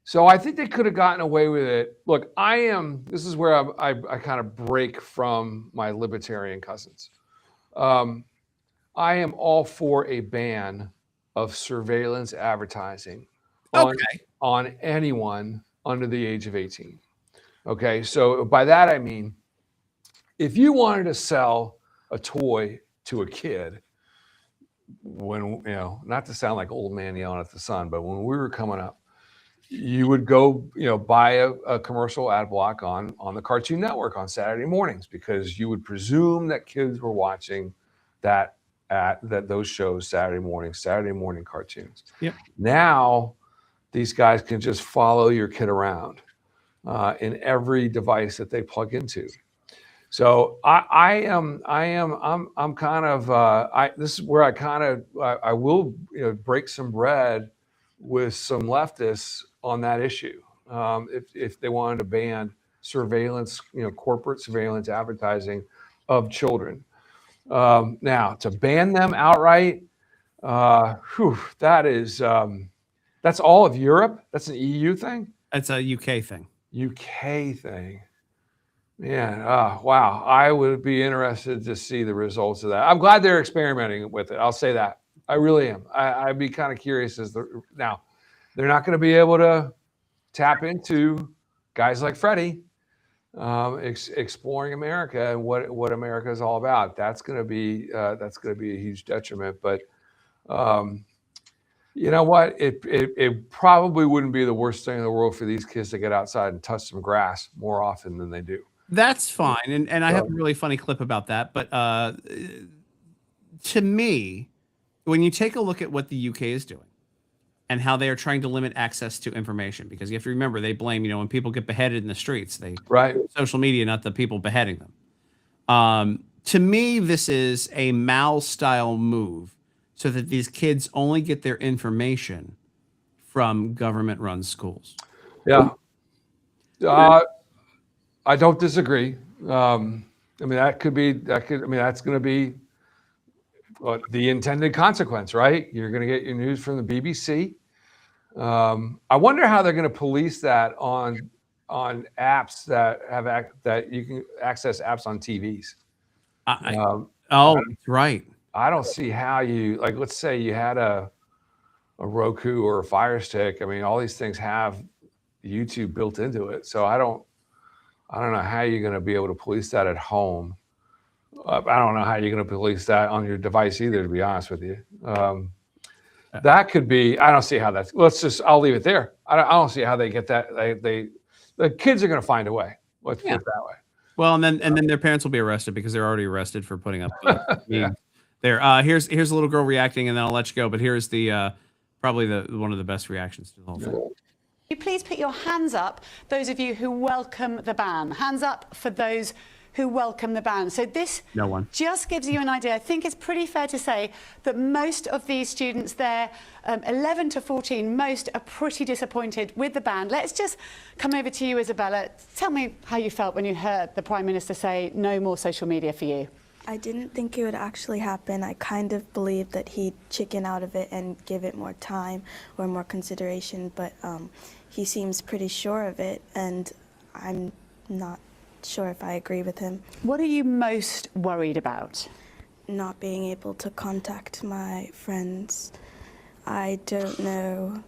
Speaker 8: So I think they could have gotten away with it. Look, this is where I kind of break from my libertarian cousins. I am all for a ban of surveillance advertising on anyone under the age of 18. Okay, so by that I mean, if you wanted to sell a toy to a kid, when, not to sound like old man yelling at the sun, but when we were coming up, you would go, buy a commercial ad block on the Cartoon Network on Saturday mornings, because you would presume that kids were watching those shows Saturday morning cartoons.
Speaker 1: Yep.
Speaker 8: Now these guys can just follow your kid around in every device that they plug into. So I'm kind of this is where I will break some bread with some leftists on that issue. If they wanted to ban surveillance, corporate surveillance advertising of children. Now to ban them outright, that's all of Europe. That's an EU thing.
Speaker 1: That's a UK thing.
Speaker 8: UK thing. Man, wow. I would be interested to see the results of that. I'm glad they're experimenting with it. I'll say that. I really am. I'd be kind of curious now, they're not going to be able to tap into guys like Freddie exploring America and what America is all about. That's going to be a huge detriment. But you know what? It probably wouldn't be the worst thing in the world for these kids to get outside and touch some grass more often than they do.
Speaker 1: That's fine. And I have a really funny clip about that. But to me, when you take a look at what the UK is doing and how they are trying to limit access to information, because you have to remember, they blame, when people get beheaded in the streets, social media, not the people beheading them. To me, this is a Mao style move so that these kids only get their information from government run schools.
Speaker 8: Yeah. I don't disagree. That's going to be the intended consequence, right? You're going to get your news from the BBC. I wonder how they're going to police that on apps that you can access apps on TVs.
Speaker 1: Right.
Speaker 8: I don't see how let's say you had a Roku or a Fire Stick. All these things have YouTube built into it. So I don't know how you're going to be able to police that at home. I don't know how you're going to police that on your device either, to be honest with you. That could be, I don't see how that's, I'll leave it there. I don't see how they get that. The kids are going to find a way. Let's put it that way.
Speaker 1: Well, and then their parents will be arrested because they're already arrested for putting up there. Here's a little girl reacting, and then I'll let you go. But here's probably one of the best reactions to the whole thing.
Speaker 9: Will you please put your hands up, those of you who welcome the ban? Hands up for those who welcome the ban. So this just gives you an idea. I think it's pretty fair to say that most of these students there, 11 to 14, most are pretty disappointed with the ban. Let's just come over to you, Isabella. Tell me how you felt when you heard the Prime Minister say no more social media for you.
Speaker 10: I didn't think it would actually happen. I kind of believed that he'd chicken out of it and give it more time or more consideration, but he seems pretty sure of it, and I'm not sure if I agree with him.
Speaker 9: What are you most worried about?
Speaker 10: Not being able to contact my friends. I don't know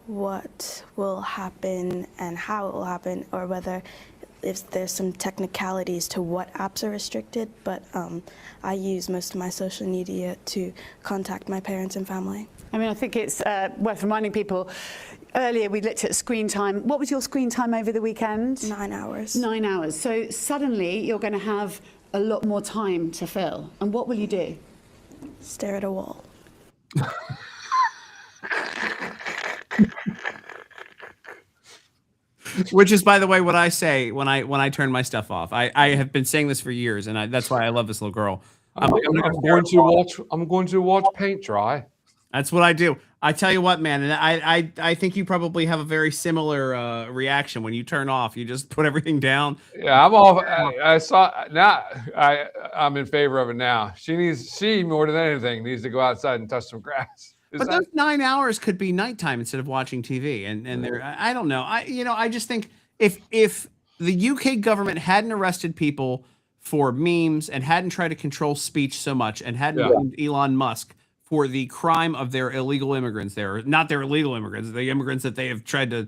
Speaker 10: what will happen and how it will happen, or whether if there's some technicalities to what apps are restricted, but I use most of my social media to contact my parents and family.
Speaker 9: I think it's worth reminding people, earlier we looked at screen time. What was your screen time over the weekend?
Speaker 10: 9 hours.
Speaker 9: 9 hours. So suddenly you're going to have a lot more time to fill. And what will you do?
Speaker 10: Stare at a wall.
Speaker 1: Which is, by the way, what I say when I turn my stuff off. I have been saying this for years, and that's why I love this little girl.
Speaker 8: I'm going to watch paint dry.
Speaker 1: That's what I do. I tell you what, man, and I think you probably have a very similar reaction when you turn off. You just put everything down.
Speaker 8: Yeah, I'm off. I saw now. I'm in favor of it now. She more than anything needs to go outside and touch some grass.
Speaker 1: But those 9 hours could be nighttime instead of watching TV, and they're, I don't know. I just think if the UK government hadn't arrested people for memes and hadn't tried to control speech so much and hadn't blamed Elon Musk for the crime of their illegal immigrants, not their illegal immigrants, the immigrants that they have tried to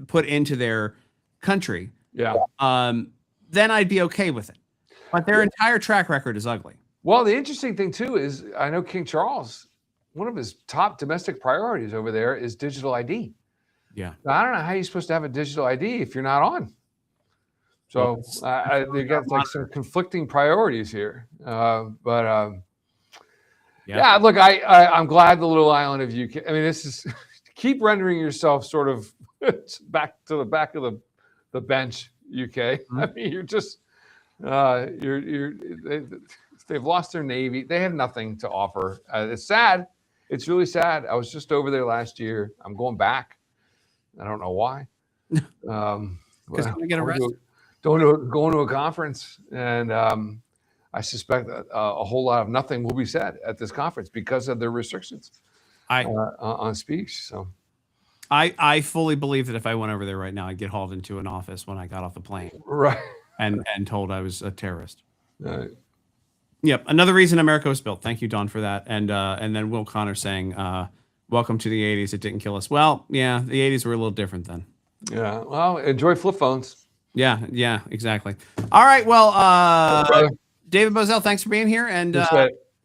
Speaker 1: put into their country, then I'd be okay with it. But their entire track record is ugly.
Speaker 8: Well, the interesting thing too is I know King Charles, one of his top domestic priorities over there is digital ID.
Speaker 1: Yeah.
Speaker 8: Now, I don't know how you're supposed to have a digital ID if you're not on. So they got like some conflicting priorities here. Yeah, look, I'm glad the little island of UK. I mean, this is keep rendering yourself sort of back to the back of the bench, UK.
Speaker 1: Mm-hmm.
Speaker 8: I mean, you're just they've lost their navy. They have nothing to offer. It's sad. It's really sad. I was just over there last year. I'm going back. I don't know why.
Speaker 1: Because I get arrested.
Speaker 8: Going to a conference, and I suspect that a whole lot of nothing will be said at this conference because of the restrictions on speech. So,
Speaker 1: I fully believe that if I went over there right now, I'd get hauled into an office when I got off the plane,
Speaker 8: right,
Speaker 1: and told I was a terrorist.
Speaker 8: Right.
Speaker 1: Yep, another reason America was built. Thank you, Don, for that. And then Will Connor saying, "Welcome to the '80s. It didn't kill us." Well, yeah, the '80s were a little different then.
Speaker 8: Yeah. Well, enjoy flip phones.
Speaker 1: Yeah, exactly. All right. Well, David Bozell, thanks for being here, and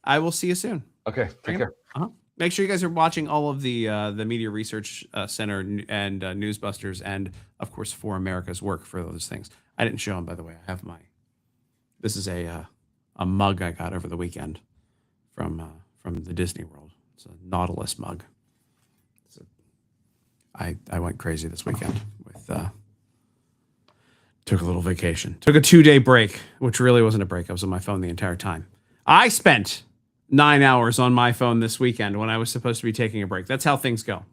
Speaker 1: I will see you soon.
Speaker 8: Okay. Take care.
Speaker 1: Make sure you guys are watching all of the Media Research Center and Newsbusters, and of course ForAmerica's work for those things. I didn't show them, by the way. I have this is a mug I got over the weekend from the Disney World. It's a Nautilus mug. I went crazy this weekend with. Took a little vacation. Took a 2-day break, which really wasn't a break. I was on my phone the entire time. I spent 9 hours on my phone this weekend when I was supposed to be taking a break. That's how things go. All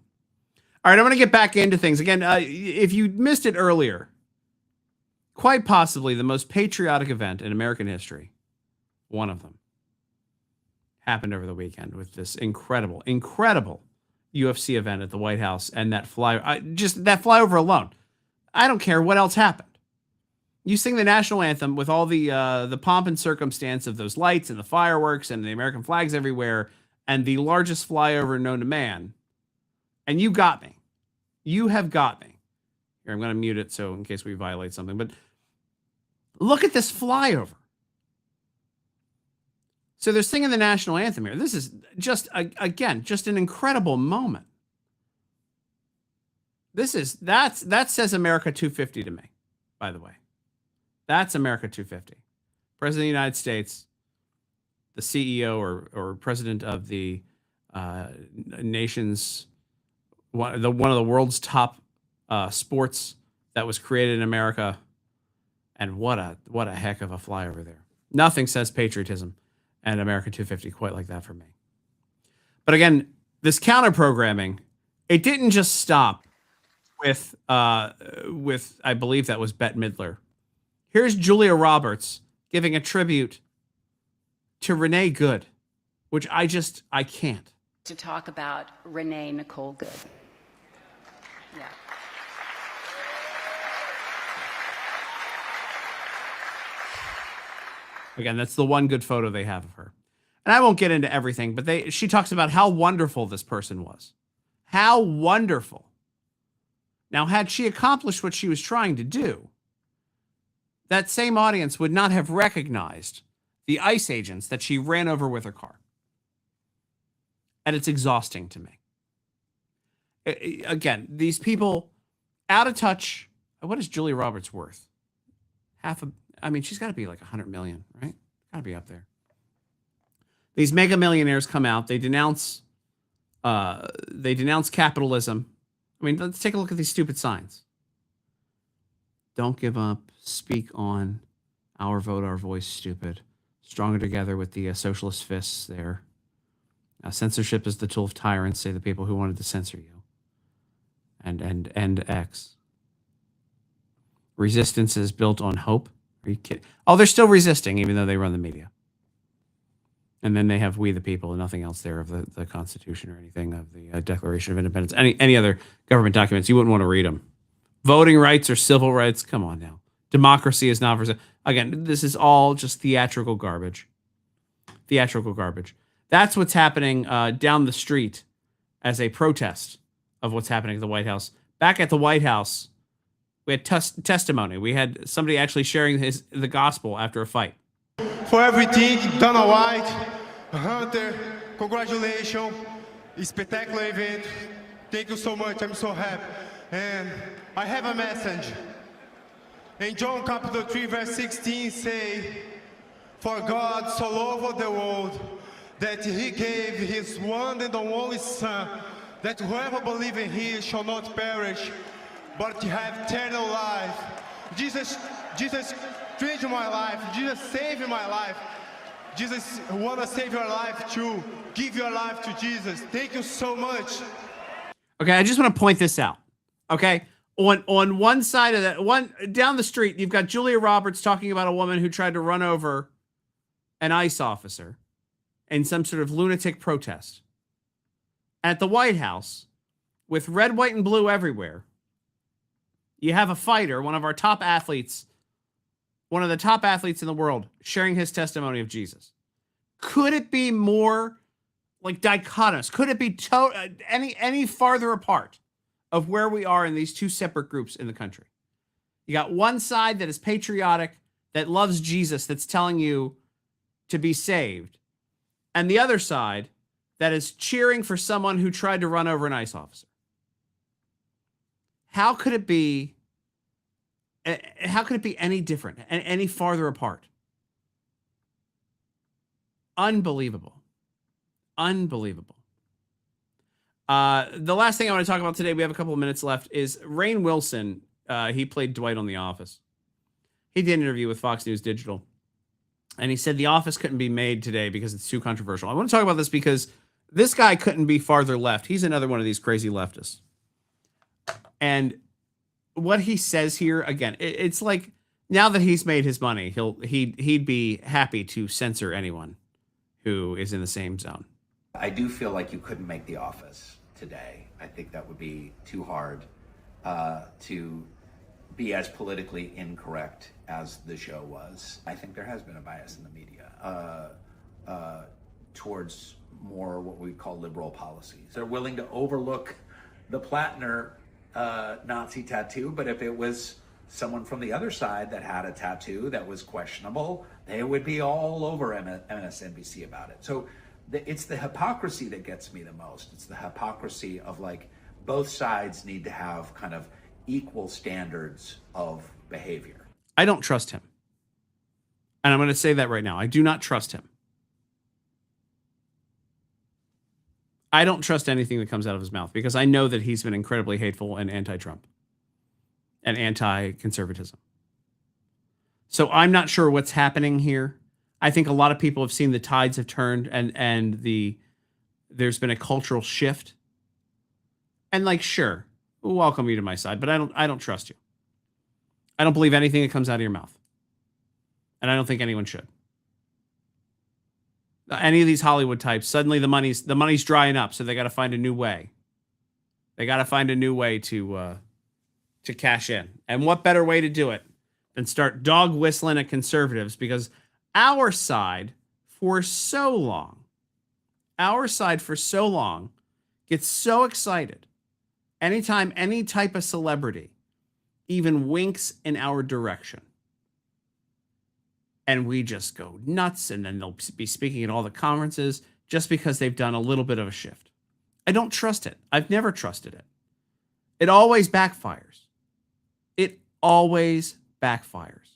Speaker 1: right, I'm going to get back into things. Again, if you missed it earlier, quite possibly the most patriotic event in American history, one of them, happened over the weekend with this incredible UFC event at the White House and that that flyover alone. I don't care what else happened. You sing the national anthem with all the pomp and circumstance of those lights and the fireworks and the American flags everywhere and the largest flyover known to man. And you got me. You have got me. Here, I'm going to mute it so in case we violate something. But look at this flyover. So they're singing the national anthem here. This is just an incredible moment. That says America 250 to me, by the way. That's America 250. President of the United States, the CEO or president of the nation's one of the world's top sports that was created in America, and what a heck of a flyover there. Nothing says patriotism and America 250 quite like that for me. But again, this counter programming, it didn't just stop with I believe that was Bette Midler. Here's Julia Roberts giving a tribute to Renee Good, which I can't.
Speaker 11: To talk about Renee Nicole Good. Yeah.
Speaker 1: Again, that's the one good photo they have of her. And I won't get into everything, but she talks about how wonderful this person was. How wonderful. Now, had she accomplished what she was trying to do, that same audience would not have recognized the ICE agents that she ran over with her car. And it's exhausting to me. Again, these people out of touch. What is Julia Roberts worth? She's got to be like 100 million, right? Got to be up there. These mega millionaires come out. They denounce capitalism. I mean, let's take a look at these stupid signs. Don't give up. Speak on. Our vote, our voice. Stupid. Stronger together with the socialist fists there. Censorship is the tool of tyrants, say the people who wanted to censor you. And X. Resistance is built on hope. Are you kidding? Oh, they're still resisting, even though they run the media. And then they have we the people and nothing else there of the Constitution or anything of the Declaration of Independence. Any other government documents, you wouldn't want to read them. Voting rights or civil rights, come on now. Democracy is not for... Again, this is all just theatrical garbage. Theatrical garbage. That's what's happening down the street as a protest of what's happening at the White House. Back at the White House, we had testimony. We had somebody actually sharing the gospel after a fight.
Speaker 2: for everything. Dana White, Hunter, congratulations. Spectacular event. Thank you so much. I'm so happy. And I have a message. In John chapter 3, verse 16 say, for God so loved the world that he gave his one and only Son, that whoever believes in him shall not perish, but have eternal life. Jesus changed my life. Jesus saved my life. Jesus want to save your life too. Give your life to Jesus. Thank you so much.
Speaker 1: Okay, I just want to point this out. Okay, on one side of that, one down the street, you've got Julia Roberts talking about a woman who tried to run over an ICE officer in some sort of lunatic protest. At the White House, with red, white, and blue everywhere, you have a fighter, one of our top athletes, one of the top athletes in the world, sharing his testimony of Jesus. Could it be more like dichotomous? Could it be any farther apart of where we are in these two separate groups in the country? You got one side that is patriotic, that loves Jesus, that's telling you to be saved, and the other side that is cheering for someone who tried to run over an ICE officer. How could it be? How could it be any different, any farther apart? Unbelievable. Unbelievable. The last thing I want to talk about today, we have a couple of minutes left, is Rainn Wilson. He played Dwight on The Office. He did an interview with Fox News Digital, and he said The Office couldn't be made today because it's too controversial. I want to talk about this because this guy couldn't be farther left. He's another one of these crazy leftists. And what he says here, again, it's like now that he's made his money, he'd be happy to censor anyone who is in the same zone.
Speaker 12: I do feel like you couldn't make The Office today. I think that would be too hard to be as politically incorrect as the show was. I think there has been a bias in the media towards more what we call liberal policies. They're willing to overlook the Platner Nazi tattoo, but if it was someone from the other side that had a tattoo that was questionable, they would be all over MSNBC about it. So it's the hypocrisy that gets me the most. It's the hypocrisy of like both sides need to have kind of equal standards of behavior.
Speaker 1: I don't trust him. And I'm going to say that right now. I do not trust him. I don't trust anything that comes out of his mouth because I know that he's been incredibly hateful and anti-Trump and anti-conservatism. So I'm not sure what's happening here. I think a lot of people have seen the tides have turned and there's been a cultural shift. And like, sure, we'll welcome you to my side, but I don't trust you. I don't believe anything that comes out of your mouth. And I don't think anyone should. Any of these Hollywood types, suddenly the money's drying up, so they got to find a new way. They got to find a new way to cash in. And what better way to do it than start dog whistling at conservatives? Because our side for so long gets so excited anytime any type of celebrity even winks in our direction. And we just go nuts, and then they'll be speaking at all the conferences just because they've done a little bit of a shift. I don't trust it. I've never trusted it. It always backfires. It always backfires.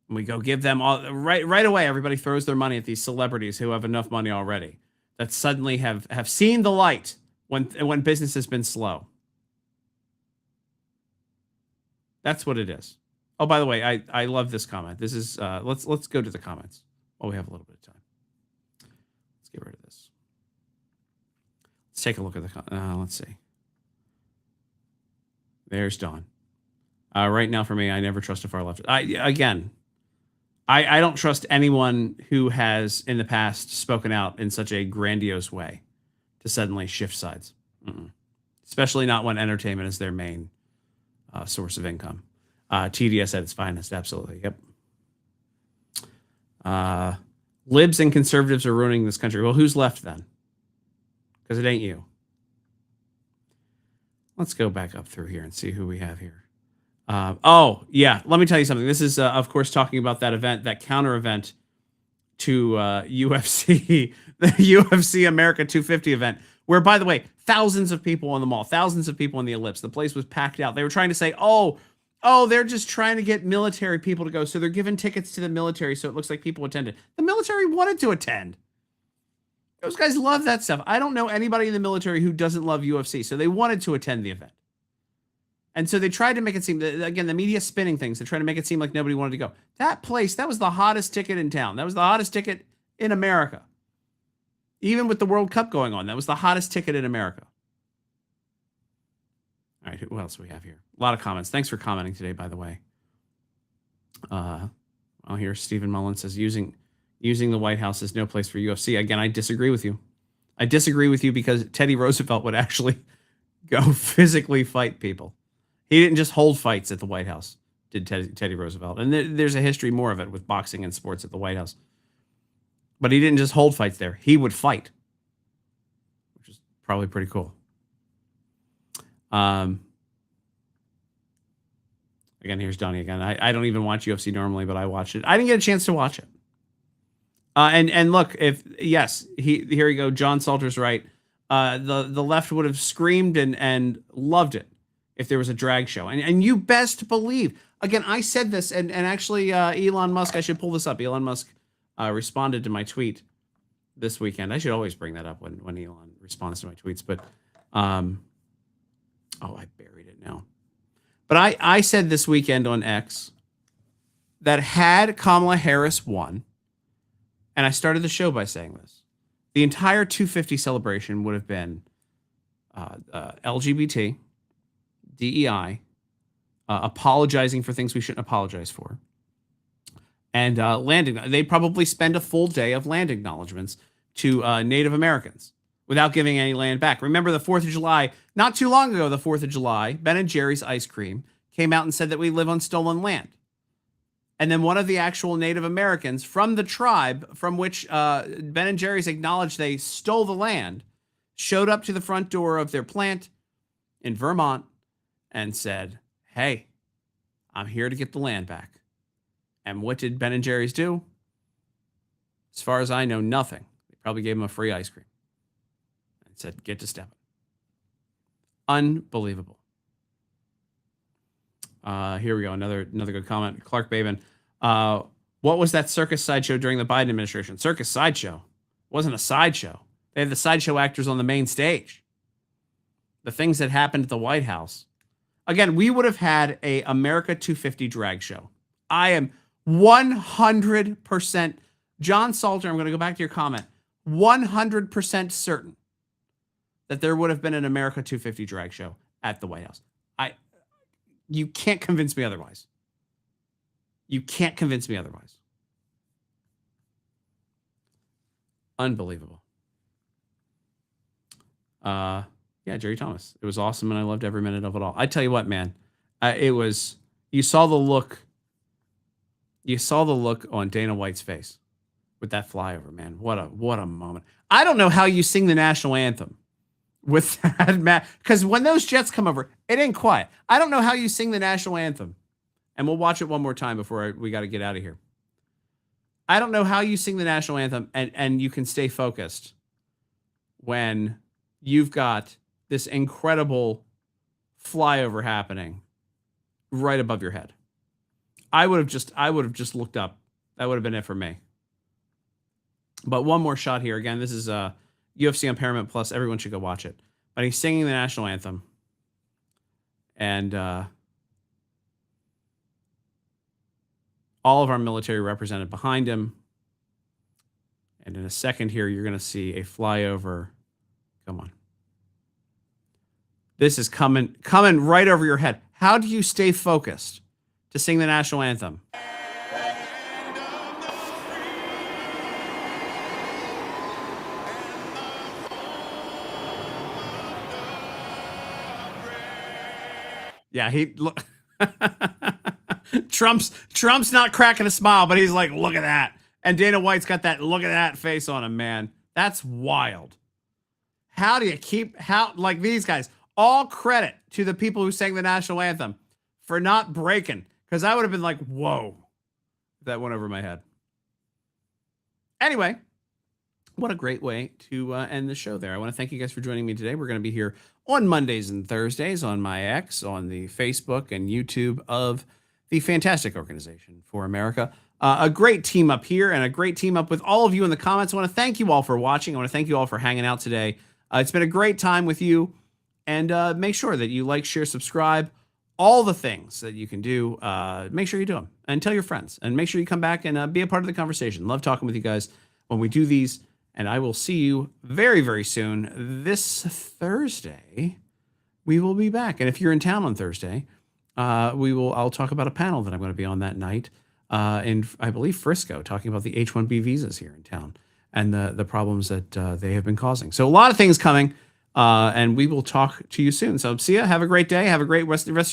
Speaker 1: And we go give them all right away. Everybody throws their money at these celebrities who have enough money already that suddenly have seen the light when business has been slow. That's what it is. Oh, by the way, I love this comment. This is let's go to the comments while we have a little bit of time. Let's get rid of this. Let's take a look at the let's see. There's Dawn. Right now for me, I never trust a far left. I don't trust anyone who has in the past spoken out in such a grandiose way to suddenly shift sides. Especially not when entertainment is their main source of income. TDS at its finest, absolutely. Yep. Libs and conservatives are ruining this country. Well, who's left then? Because it ain't you. Let's go back up through here and see who we have here. Oh, yeah. Let me tell you something. This is, of course, talking about that event, that counter event to UFC, the UFC America 250 event, where, by the way, thousands of people on the mall, thousands of people in the Ellipse. The place was packed out. They were trying to say, oh, they're just trying to get military people to go. So they're giving tickets to the military so it looks like people attended. The military wanted to attend. Those guys love that stuff. I don't know anybody in the military who doesn't love UFC. So they wanted to attend the event. And so they tried to make it seem that, again, the media spinning things. They try to make it seem like nobody wanted to go. That place, that was the hottest ticket in town. That was the hottest ticket in America. Even with the World Cup going on, that was the hottest ticket in America. All right, who else do we have here? A lot of comments. Thanks for commenting today, by the way. I'll hear Stephen Mullen says, using the White House is no place for UFC. Again, I disagree with you. I disagree with you because Teddy Roosevelt would actually go physically fight people. He didn't just hold fights at the White House, did Teddy Roosevelt. And there's a history more of it with boxing and sports at the White House. But he didn't just hold fights there. He would fight, which is probably pretty cool. Again, here's Donnie again. I don't even watch UFC normally, but I watched it. I didn't get a chance to watch it. And look, here you go. John Salter's right. The left would have screamed and loved it if there was a drag show. And you best believe, again, I said this, and actually Elon Musk, I should pull this up. Elon Musk responded to my tweet this weekend. I should always bring that up when Elon responds to my tweets. But, I buried it now. But I said this weekend on X that had Kamala Harris won, and I started the show by saying this, the entire 250 celebration would have been LGBT, DEI, apologizing for things we shouldn't apologize for, and land. They probably spend a full day of land acknowledgments to Native Americans without giving any land back. Remember the 4th of July, not too long ago, the 4th of July, Ben & Jerry's ice cream came out and said that we live on stolen land. And then one of the actual Native Americans from the tribe from which Ben & Jerry's acknowledged they stole the land showed up to the front door of their plant in Vermont and said, hey, I'm here to get the land back. And what did Ben & Jerry's do? As far as I know, nothing. They probably gave him a free ice cream and said, get to stepping. Unbelievable. Here we go. Another good comment. Clark Babin. What was that circus sideshow during the Biden administration? Circus sideshow. It wasn't a sideshow. They had the sideshow actors on the main stage. The things that happened at the White House. Again, we would have had a America 250 drag show. I am 100%, John Salter, I'm going to go back to your comment, 100% certain that there would have been an America 250 drag show at the White House. You can't convince me otherwise. You can't convince me otherwise. Unbelievable. Yeah, Jerry Thomas. It was awesome, and I loved every minute of it all. I tell you what, man. You saw the look on Dana White's face with that flyover, man. What a moment. I don't know how you sing the national anthem with that, Matt, because when those jets come over, it ain't quiet. I don't know how you sing the national anthem. And we'll watch it one more time before we got to get out of here. I don't know how you sing the national anthem and you can stay focused when you've got this incredible flyover happening right above your head. I would have just looked up. That would have been it for me. But one more shot here. Again, this is UFC on Paramount Plus. Everyone should go watch it. But he's singing the national anthem. And all of our military represented behind him. And in a second here, you're going to see a flyover. Come on. This is coming right over your head. How do you stay focused to sing the national anthem? Yeah, look. Trump's not cracking a smile, but he's like, look at that. And Dana White's got that look at that face on him, man. That's wild. How do you like these guys? All credit to the people who sang the national anthem for not breaking, because I would have been like, whoa, that went over my head. Anyway, what a great way to end the show there. I want to thank you guys for joining me today. We're going to be here on Mondays and Thursdays on my X, on the Facebook and YouTube of the fantastic organization For America. A great team up here and a great team up with all of you in the comments. I want to thank you all for watching. I want to thank you all for hanging out today. It's been a great time with you. And make sure that you like, share, subscribe, all the things that you can do. Make sure you do them and tell your friends. And make sure you come back and be a part of the conversation. Love talking with you guys when we do these. And I will see you very, very soon. This Thursday, we will be back. And if you're in town on Thursday, I'll talk about a panel that I'm going to be on that night in, I believe, Frisco, talking about the H-1B visas here in town and the problems that they have been causing. So a lot of things coming, and we will talk to you soon. So see ya. Have a great day. Have a great rest of